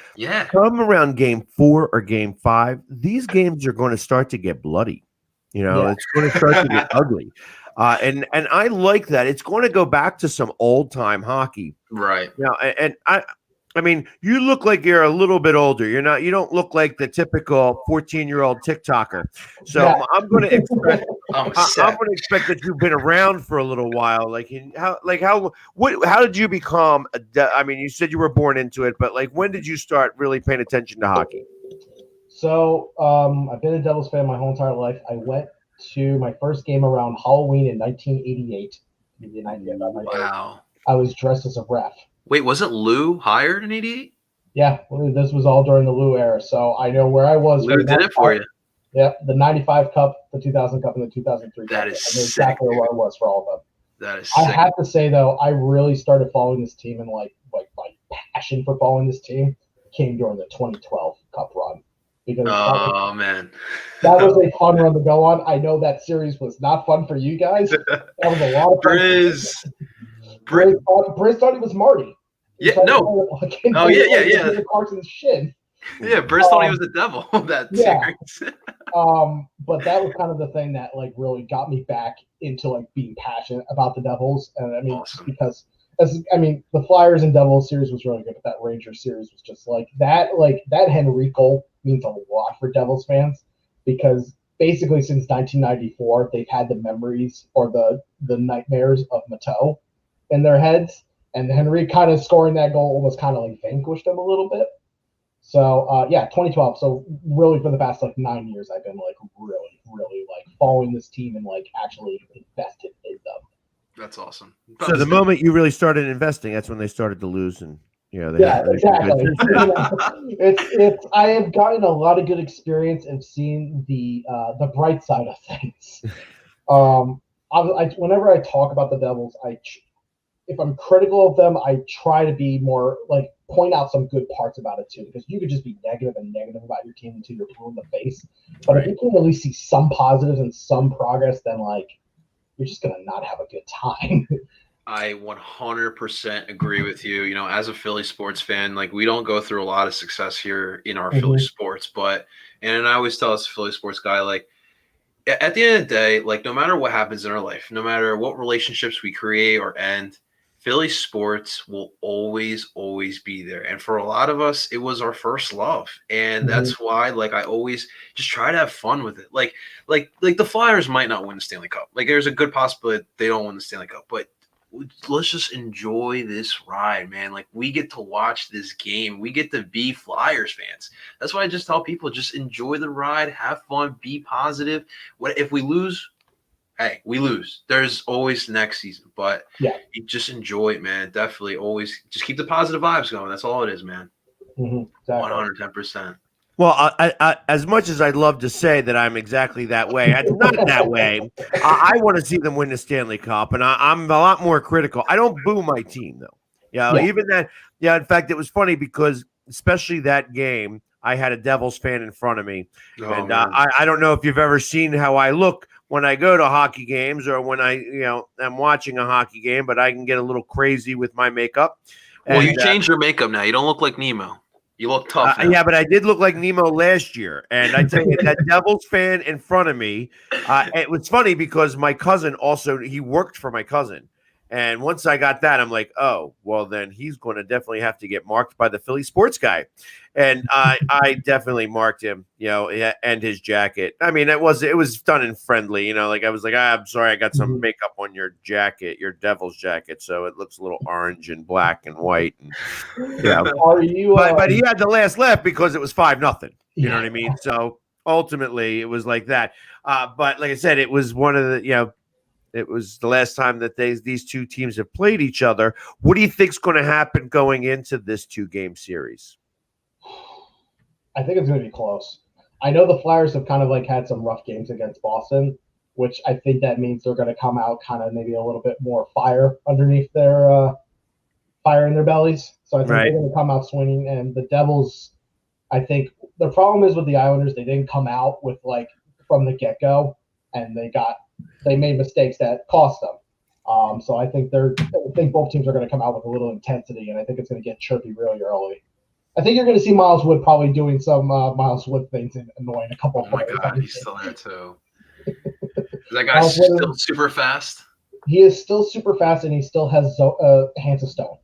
come around game 4 or game 5, these games are going to start to get bloody. It's going to start to get ugly. And I like that. It's going to go back to some old-time hockey. Right. And I mean, you look like you're a little bit older. You don't look like the typical 14-year-old TikToker. So I'm going to expect I'm going to expect that you've been around for a little while. How did you become I mean, you said you were born into it, but when did you start really paying attention to hockey? So, I've been a Devils fan my whole entire life. I went to my first game around Halloween in 1988. To give you an idea about my age. I was dressed as a ref. Wait, wasn't Lou hired in 88? Yeah, this was all during the Lou era, so I know where I was. Lou did it for you. Yep, the 95 Cup, the 2000 Cup, and the 2003 That Cup. is I know exactly where I was for all of them. That is sick. I have to say, though, I really started following this team, and my passion for following this team came during the 2012 Cup run. Because man, that was a fun run to go on. I know that series was not fun for you guys. That was a lot of fun. Briz thought he was Marty. Yeah, no. Carson's shin. Yeah, Briz thought he was the devil that series. But that was kind of the thing that really got me back into being passionate about the Devils. And I mean, because the Flyers and Devils series was really good, but that Rangers series was just that. That Henry goal means a lot for Devils fans because basically since 1994 they've had the memories or the nightmares of Mateau in their heads, and Henry kind of scoring that goal almost kind of vanquished them a little bit. So 2012. So really for the past 9 years I've been really following this team and actually invested in them. That's awesome. So the moment you really started investing, that's when they started to lose, and exactly. I have gotten a lot of good experience of seeing the bright side of things. Whenever I talk about the Devils, if I'm critical of them, I try to be more point out some good parts about it too, because you could just be negative about your team until you're blue in the face. But if you can at least see some positives and some progress, then you're just gonna not have a good time. I 100% agree with you. As a Philly sports fan, we don't go through a lot of success here in our Philly sports, and I always tell us a Philly sports guy, at the end of the day, no matter what happens in our life, no matter what relationships we create or end, Philly sports will always, always be there. And for a lot of us, it was our first love. And that's why, I always just try to have fun with it. Like the Flyers might not win the Stanley Cup. There's a good possibility they don't win the Stanley Cup, but let's just enjoy this ride, man. We get to watch this game. We get to be Flyers fans. That's why I just tell people, just enjoy the ride, have fun, be positive. If we lose, hey, we lose. There's always next season, but you just enjoy it, man. Definitely always just keep the positive vibes going. That's all it is, man. 110%. Well, I, as much as I'd love to say that I'm exactly that way, I'm not that way. I want to see them win the Stanley Cup, and I'm a lot more critical. I don't boo my team, though. Even that. Yeah, in fact, it was funny because especially that game, I had a Devils fan in front of me, and I don't know if you've ever seen how I look when I go to hockey games or when I'm watching a hockey game, but I can get a little crazy with my makeup. Well, you changed your makeup now. You don't look like Nemo. You look tough. Yeah, but I did look like Nemo last year. And I tell you, that Devils fan in front of me, it was funny because my cousin also, he worked for my cousin. And once I got that, I'm like, oh, well, then he's going to definitely have to get marked by the Philly sports guy. And I definitely marked him, and his jacket. I mean, it was done in friendly, like I was like, I'm sorry, I got some makeup on your jacket, your Devil's jacket, so it looks a little orange and black and white. And, Are you? But he had the last laugh because it was 5-0. You know what I mean? So ultimately, it was like that. But like I said, it was one of the It was the last time that these two teams have played each other. What do you think's going to happen going into this 2-game series? I think it's going to be close. I know the Flyers have kind of like had some rough games against Boston, which I think that means they're going to come out kind of maybe a little bit more fire underneath their fire in their bellies. So I think they're going to come out swinging. And the Devils, I think the problem is with the Islanders, they didn't come out with like from the get-go, and they made mistakes that cost them. So I think both teams are going to come out with a little intensity, and I think it's going to get chirpy really early. I think you're going to see Miles Wood probably doing some Miles Wood things and annoying a couple of players. Oh my God, he's still there too. That guy's still super fast. He is still super fast, and he still has hands of stone.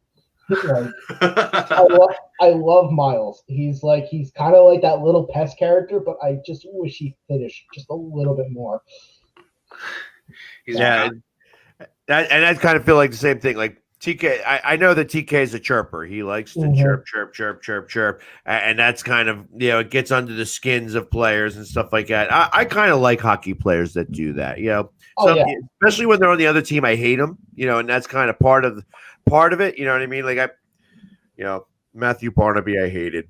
I love Miles. He's kind of like that little pest character, but I just wish he finished just a little bit more. And I kind of feel like the same thing. Like TK, I know that TK is a chirper. He likes to chirp, and that's kind of it gets under the skins of players and stuff like that. I kind of like hockey players that do that. Especially when they're on the other team. I hate them. And that's kind of part of it. You know what I mean? Like Matthew Barnaby, I hated.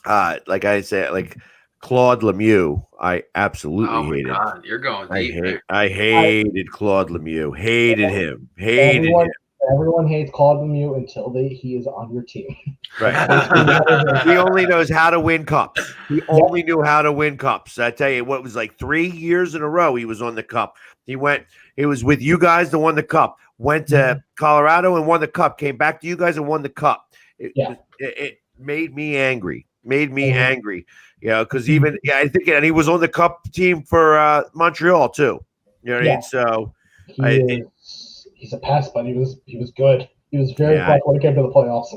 Like I said, like Claude Lemieux, I absolutely hated. Oh my God, you're going deep. I hated Claude Lemieux. Hated him. Everyone hates Claude Lemieux until he is on your team. Right. He only knows how to win cups. He only knew how to win cups. I tell you, what was like 3 years in a row he was on the cup. He was with you guys that won the cup. Went to Colorado and won the cup. Came back to you guys and won the cup. It made me angry. Because I think, and he was on the cup team for Montreal too. You know what I mean? So he's a pest, but he was good. He was very quick when it came to the playoffs.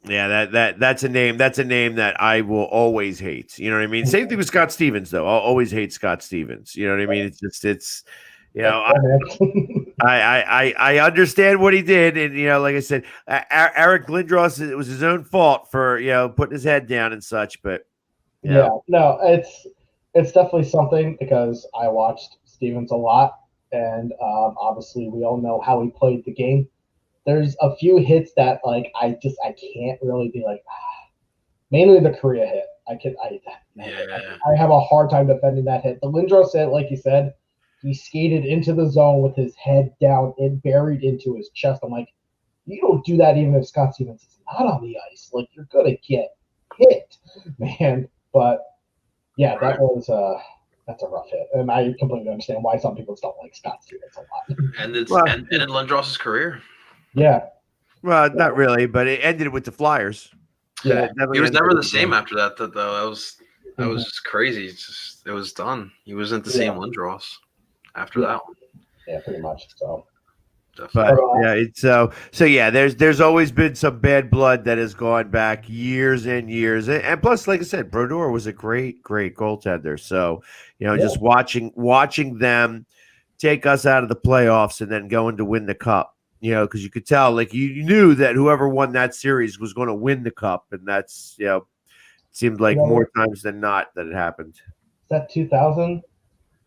Yeah, that's a name. That's a name that I will always hate. You know what I mean? Same thing with Scott Stevens, though. I'll always hate Scott Stevens. You know what I mean? I understand what he did, and like I said, Eric Lindros, it was his own fault for putting his head down and such. But no, it's definitely something because I watched Stevens a lot, and obviously we all know how he played the game. There's a few hits that I can't really be like, mainly the Korea hit. I have a hard time defending that hit. The Lindros hit, like you said, he skated into the zone with his head down and buried into his chest. I'm like, you don't do that even if Scott Stevens is not on the ice. Like, you're gonna get hit, man. But yeah, that's a rough hit, and I completely understand why some people don't like Scott Stevens a lot. And it's ended Lindros' career. Yeah. Well, not really, but it ended with the Flyers. Yeah. He was never the same after that, though. That was just crazy. It was done. He wasn't the same Lindros after that one. Yeah, pretty much. So. But it's so yeah. There's always been some bad blood that has gone back years and years, and plus, like I said, Brodeur was a great goaltender. So just watching them take us out of the playoffs and then going to win the cup. Because you could tell, like you knew that whoever won that series was going to win the cup, and that's seemed like more times than not that it happened. Is that 2000?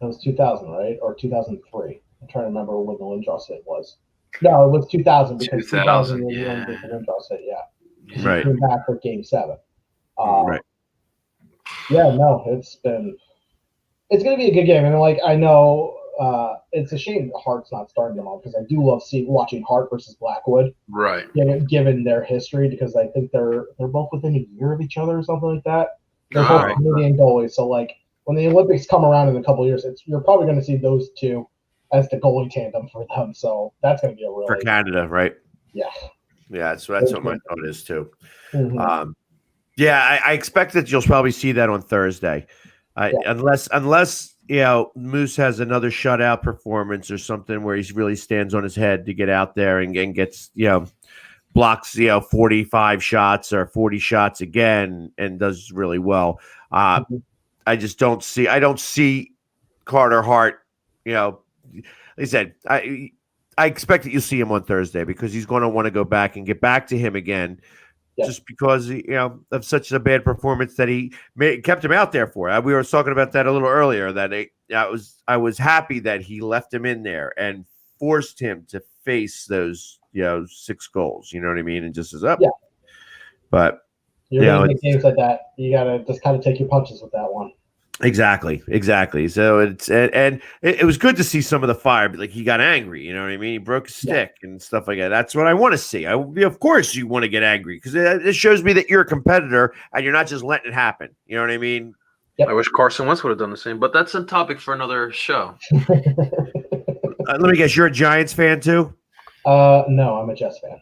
That was 2000, right? Or 2003? I'm trying to remember when the Lindros hit was. No, it was 2000 because 2000 was when the Lindros hit. Yeah, right. Came back for Game 7. Right. Yeah, no, it's going to be a good game, and I know. It's a shame Hart's not starting them all because I do love watching Hart versus Blackwood. Right. Given their history, because I think they're both within a year of each other or something like that. They're both Canadian goalies, so when the Olympics come around in a couple of years, you're probably going to see those two as the goalie tandem for them. So that's going to be a really for Canada, right? Yeah. Yeah, so that's what my thought is too. Mm-hmm. I expect that you'll probably see that on Thursday, unless Moose has another shutout performance or something where he really stands on his head to get out there and gets, blocks, 45 shots or 40 shots again and does really well. I just don't see Carter Hart, like I said, I expect that you'll see him on Thursday because he's going to want to go back and get back to him again. Just because of such a bad performance that he kept him out there for. We were talking about that a little earlier. That I was happy that he left him in there and forced him to face those 6 goals. You know what I mean? And just as up. Yeah. But in games like that, you gotta just kind of take your punches with that one. Exactly. So it was good to see some of the fire, but like he got angry, you know what I mean? He broke a stick and stuff like that. That's what I want to see. Of course you want to get angry because it shows me that you're a competitor and you're not just letting it happen. You know what I mean? Yep. I wish Carson Wentz would have done the same, but that's a topic for another show. Let me guess, you're a Giants fan too? No, I'm a Jets fan.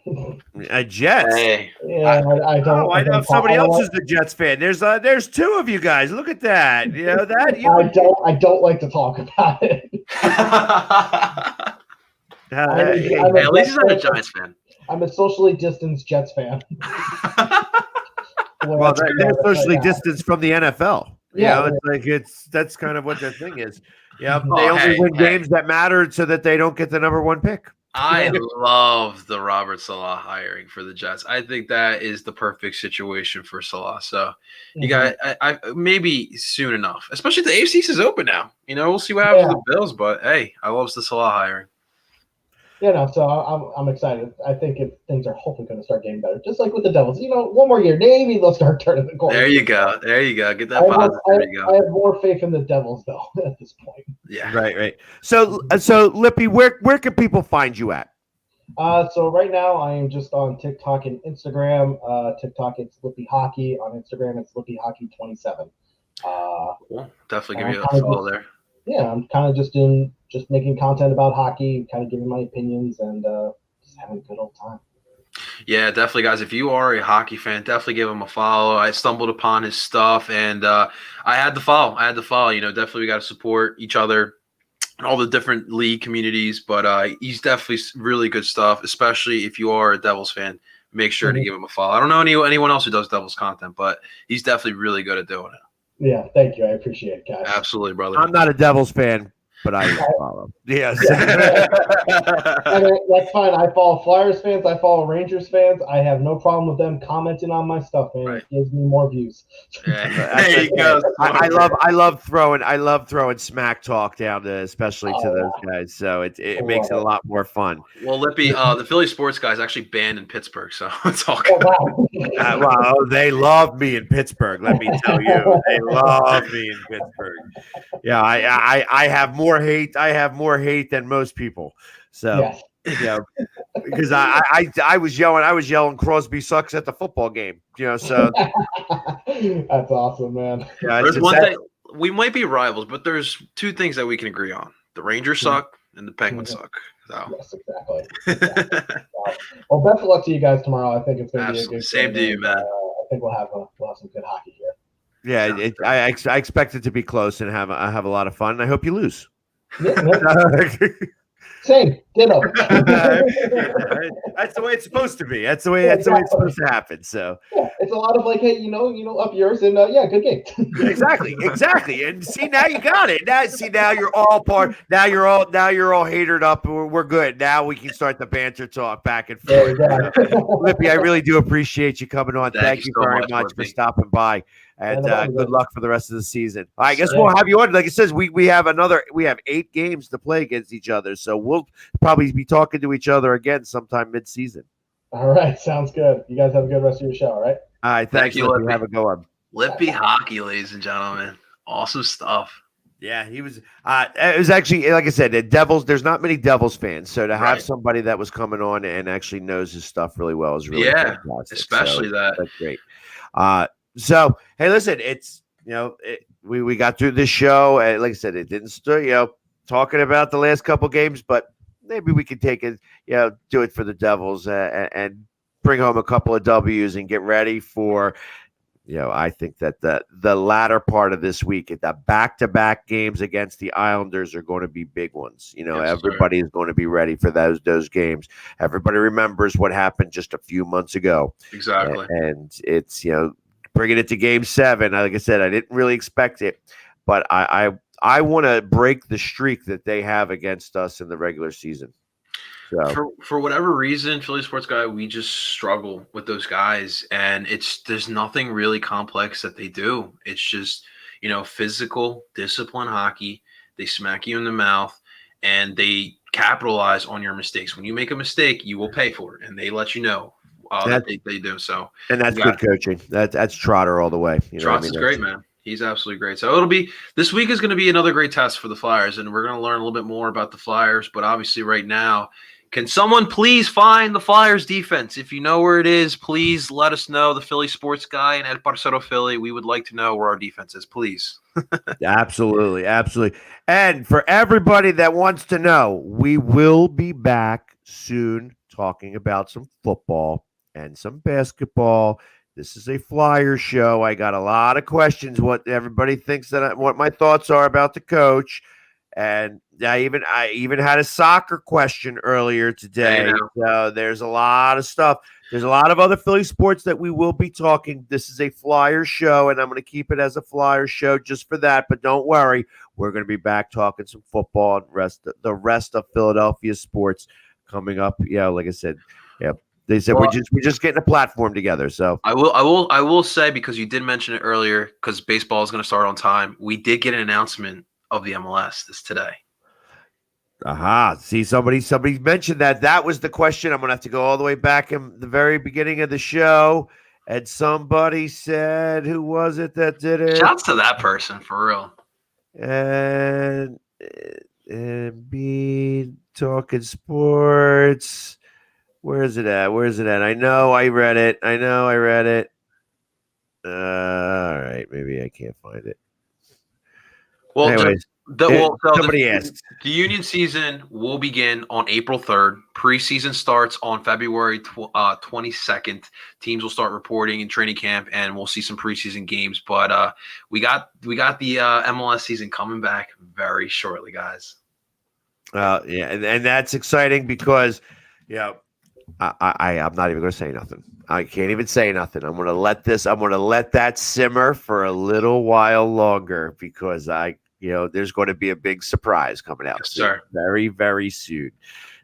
A Jets? Hey. Yeah, I don't. Oh, I know somebody else is the Jets fan. There's 2 of you guys. Look at that. I don't like to talk about it. At least he's not a Giants fan. I'm a socially distanced Jets fan. Well, they're socially distanced from the NFL. That's kind of what their thing is. Yeah, they only win games that matter so that they don't get the number 1 pick. I love the Robert Salah hiring for the Jets. I think that is the perfect situation for Salah. So you got I maybe soon enough, especially the AFC is open now. We'll see what happens with the Bills, but hey, I love the Salah hiring. So I'm excited. I think things are hopefully going to start getting better, just like with the Devils. One more year, maybe they'll start turning the corner. There you go. Get that positive. There you go. I have more faith in the Devils though at this point. Yeah. Right. So Lippy, where can people find you at? So right now I am just on TikTok and Instagram. TikTok it's Lippy Hockey. On Instagram it's Lippy Hockey 27. Cool. Definitely give you a follow there. Yeah, I'm kind of just making content about hockey, kind of giving my opinions, and just having a good old time. Yeah, definitely, guys. If you are a hockey fan, definitely give him a follow. I stumbled upon his stuff, and I had to follow. Definitely we got to support each other in all the different league communities, but he's definitely really good stuff, especially if you are a Devils fan. Make sure to give him a follow. I don't know anyone else who does Devils content, but he's definitely really good at doing it. Yeah, thank you. I appreciate it, guys. Absolutely, brother. I'm not a Devils fan, but I follow. Yes. That's fine. I follow Flyers fans. I follow Rangers fans. I have no problem with them commenting on my stuff, man. Right. It gives me more views. There you go. I love throwing smack talk down to especially to those guys. So it makes it a lot more fun. Well, Lippy, the Philly sports guys actually banned in Pittsburgh, so it's all good. Wow, they love me in Pittsburgh. Let me tell you, they love me in Pittsburgh. Yeah, I have more hate. I have more hate than most people. So because I was yelling Crosby sucks at the football game. So that's awesome, man. Yeah, there's one thing we might be rivals, but there's 2 things that we can agree on: the Rangers suck and the Penguins suck. So. Yes, exactly. Well, best of luck to you guys tomorrow. I think it's going to be a good same to you, man. I think we'll have some good hockey here. Yeah, I expect it to be close and have a lot of fun. I hope you lose. Same, ditto. That's the way it's supposed to be. That's the way it's supposed to happen. So it's a lot of like, hey, up yours and good game. exactly. And see, now you got it. Now you're all part. Now you're all hatered up. We're good. Now we can start the banter talk back and forth. Lippy, I really do appreciate you coming on. Thank you so very much for stopping by. And good luck for the rest of the season. I guess we'll have you on. Like it says, we have 8 games to play against each other. So we'll probably be talking to each other again sometime mid-season. All right. Sounds good. You guys have a good rest of your show, all right? All right. Thank you, Lippy. Have a go on. Lippy Hockey, ladies and gentlemen. Awesome stuff. Yeah, he was. It was actually, like I said, the Devils. There's not many Devils fans, so to have somebody that was coming on and actually knows his stuff really well is really fantastic. Especially that's great. So, hey, listen, it's, we got through this show. And like I said, it didn't start, talking about the last couple games, but maybe we could take it, do it for the Devils and bring home a couple of W's and get ready for I think that the latter part of this week, the back-to-back games against the Islanders are going to be big ones. Everybody is going to be ready for those games. Everybody remembers what happened just a few months ago. Exactly. And it's, bringing it to Game 7. Like I said, I didn't really expect it, but I want to break the streak that they have against us in the regular season. So. For whatever reason, Philly Sports Guy, we just struggle with those guys, and there's nothing really complex that they do. It's just physical discipline hockey. They smack you in the mouth, and they capitalize on your mistakes. When you make a mistake, you will pay for it, and they let you know that they do. So, and that's good coaching. That's Trotter all the way. Trotz is great, man. He's absolutely great. So this week is going to be another great test for the Flyers, and we're going to learn a little bit more about the Flyers. But obviously, right now. Can someone please find the Flyers defense? If you know where it is, please let us know. The Philly Sports Guy and at Parcero Philly, we would like to know where our defense is, please. Absolutely. And for everybody that wants to know, we will be back soon talking about some football and some basketball. This is a Flyers show. I got a lot of questions. What everybody thinks what my thoughts are about the coach. And I even had a soccer question earlier today. So there's a lot of stuff. There's a lot of other Philly sports that we will be talking. This is a Flyers show, and I'm going to keep it as a Flyers show just for that. But don't worry, we're going to be back talking some football and the rest of Philadelphia sports coming up. Yeah, like I said, yeah. They said we're just getting a platform together. So I will say, because you did mention it earlier, because baseball is going to start on time. We did get an announcement of the MLS this today. Aha. See, somebody mentioned that. That was the question. I'm going to have to go all the way back in the very beginning of the show. And somebody said, who was it that did it? Shouts to that person, for real. And be talking sports. Where is it at? I know I read it. All right. Maybe I can't find it. Well, anyways, somebody asked. The Union season will begin on April 3rd. Preseason starts on February 22nd. Teams will start reporting in training camp, and we'll see some preseason games. But we got the MLS season coming back very shortly, guys. Yeah, and that's exciting because, I'm not even going to say nothing. I can't even say nothing. I'm going to let that simmer for a little while longer because there's going to be a big surprise coming out soon, very, very soon.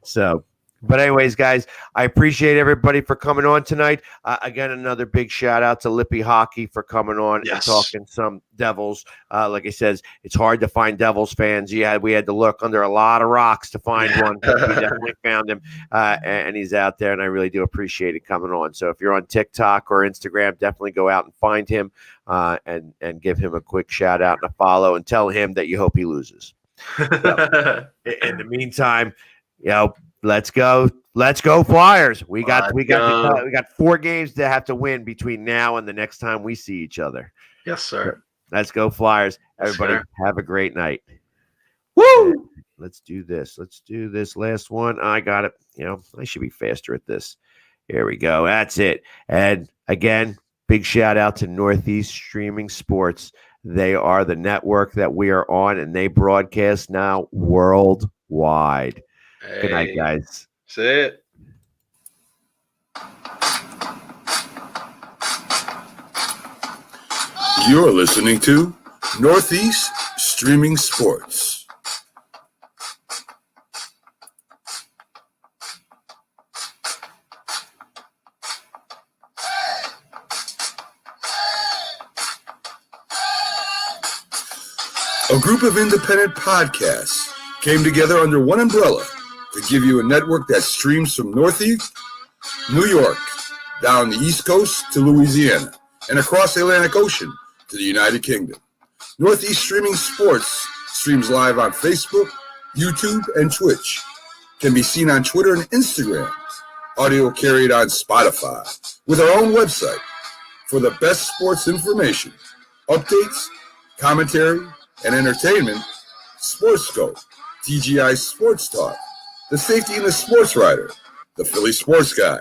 So, but anyways, guys, I appreciate everybody for coming on tonight. Again, another big shout out to Lippy Hockey for coming on and talking some Devils. Like I said, it's hard to find Devils fans. We had to look under a lot of rocks to find one. We definitely found him, and he's out there, and I really do appreciate it coming on. So if you're on TikTok or Instagram, definitely go out and find him and give him a quick shout out and a follow, and tell him that you hope he loses. So, in the meantime, let's go Flyers. We got 4 games to have to win between now and the next time we see each other. Yes, sir. Let's go Flyers. Everybody have a great night. Woo! Let's do this. Last one. I got it. I should be faster at this. Here we go. That's it. And again, big shout out to Northeast Streaming Sports. They are the network that we are on, and they broadcast now worldwide. Hey. Good night, guys. See it. You're listening to Northeast Streaming Sports. A group of independent podcasts came together under one umbrella to give you a network that streams from Northeast, New York, down the East Coast to Louisiana, and across the Atlantic Ocean to the United Kingdom. Northeast Streaming Sports streams live on Facebook, YouTube, and Twitch. Can be seen on Twitter and Instagram. Audio carried on Spotify. With our own website. For the best sports information, updates, commentary, and entertainment, SportsScope, TGI Sports Talk, The Safety and the Sports Writer, The Philly Sports Guy,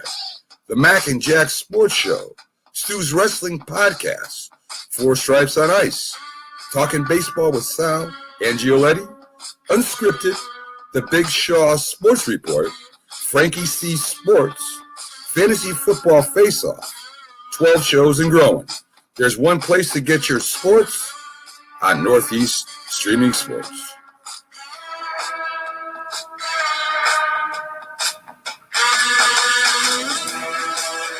The Mac and Jack Sports Show, Stu's Wrestling Podcast, Four Stripes on Ice, Talking Baseball with Sal and Gioletti, Unscripted, The Big Shaw Sports Report, Frankie C Sports, Fantasy Football Face-Off, 12 shows and growing. There's one place to get your sports on Northeast Streaming Sports.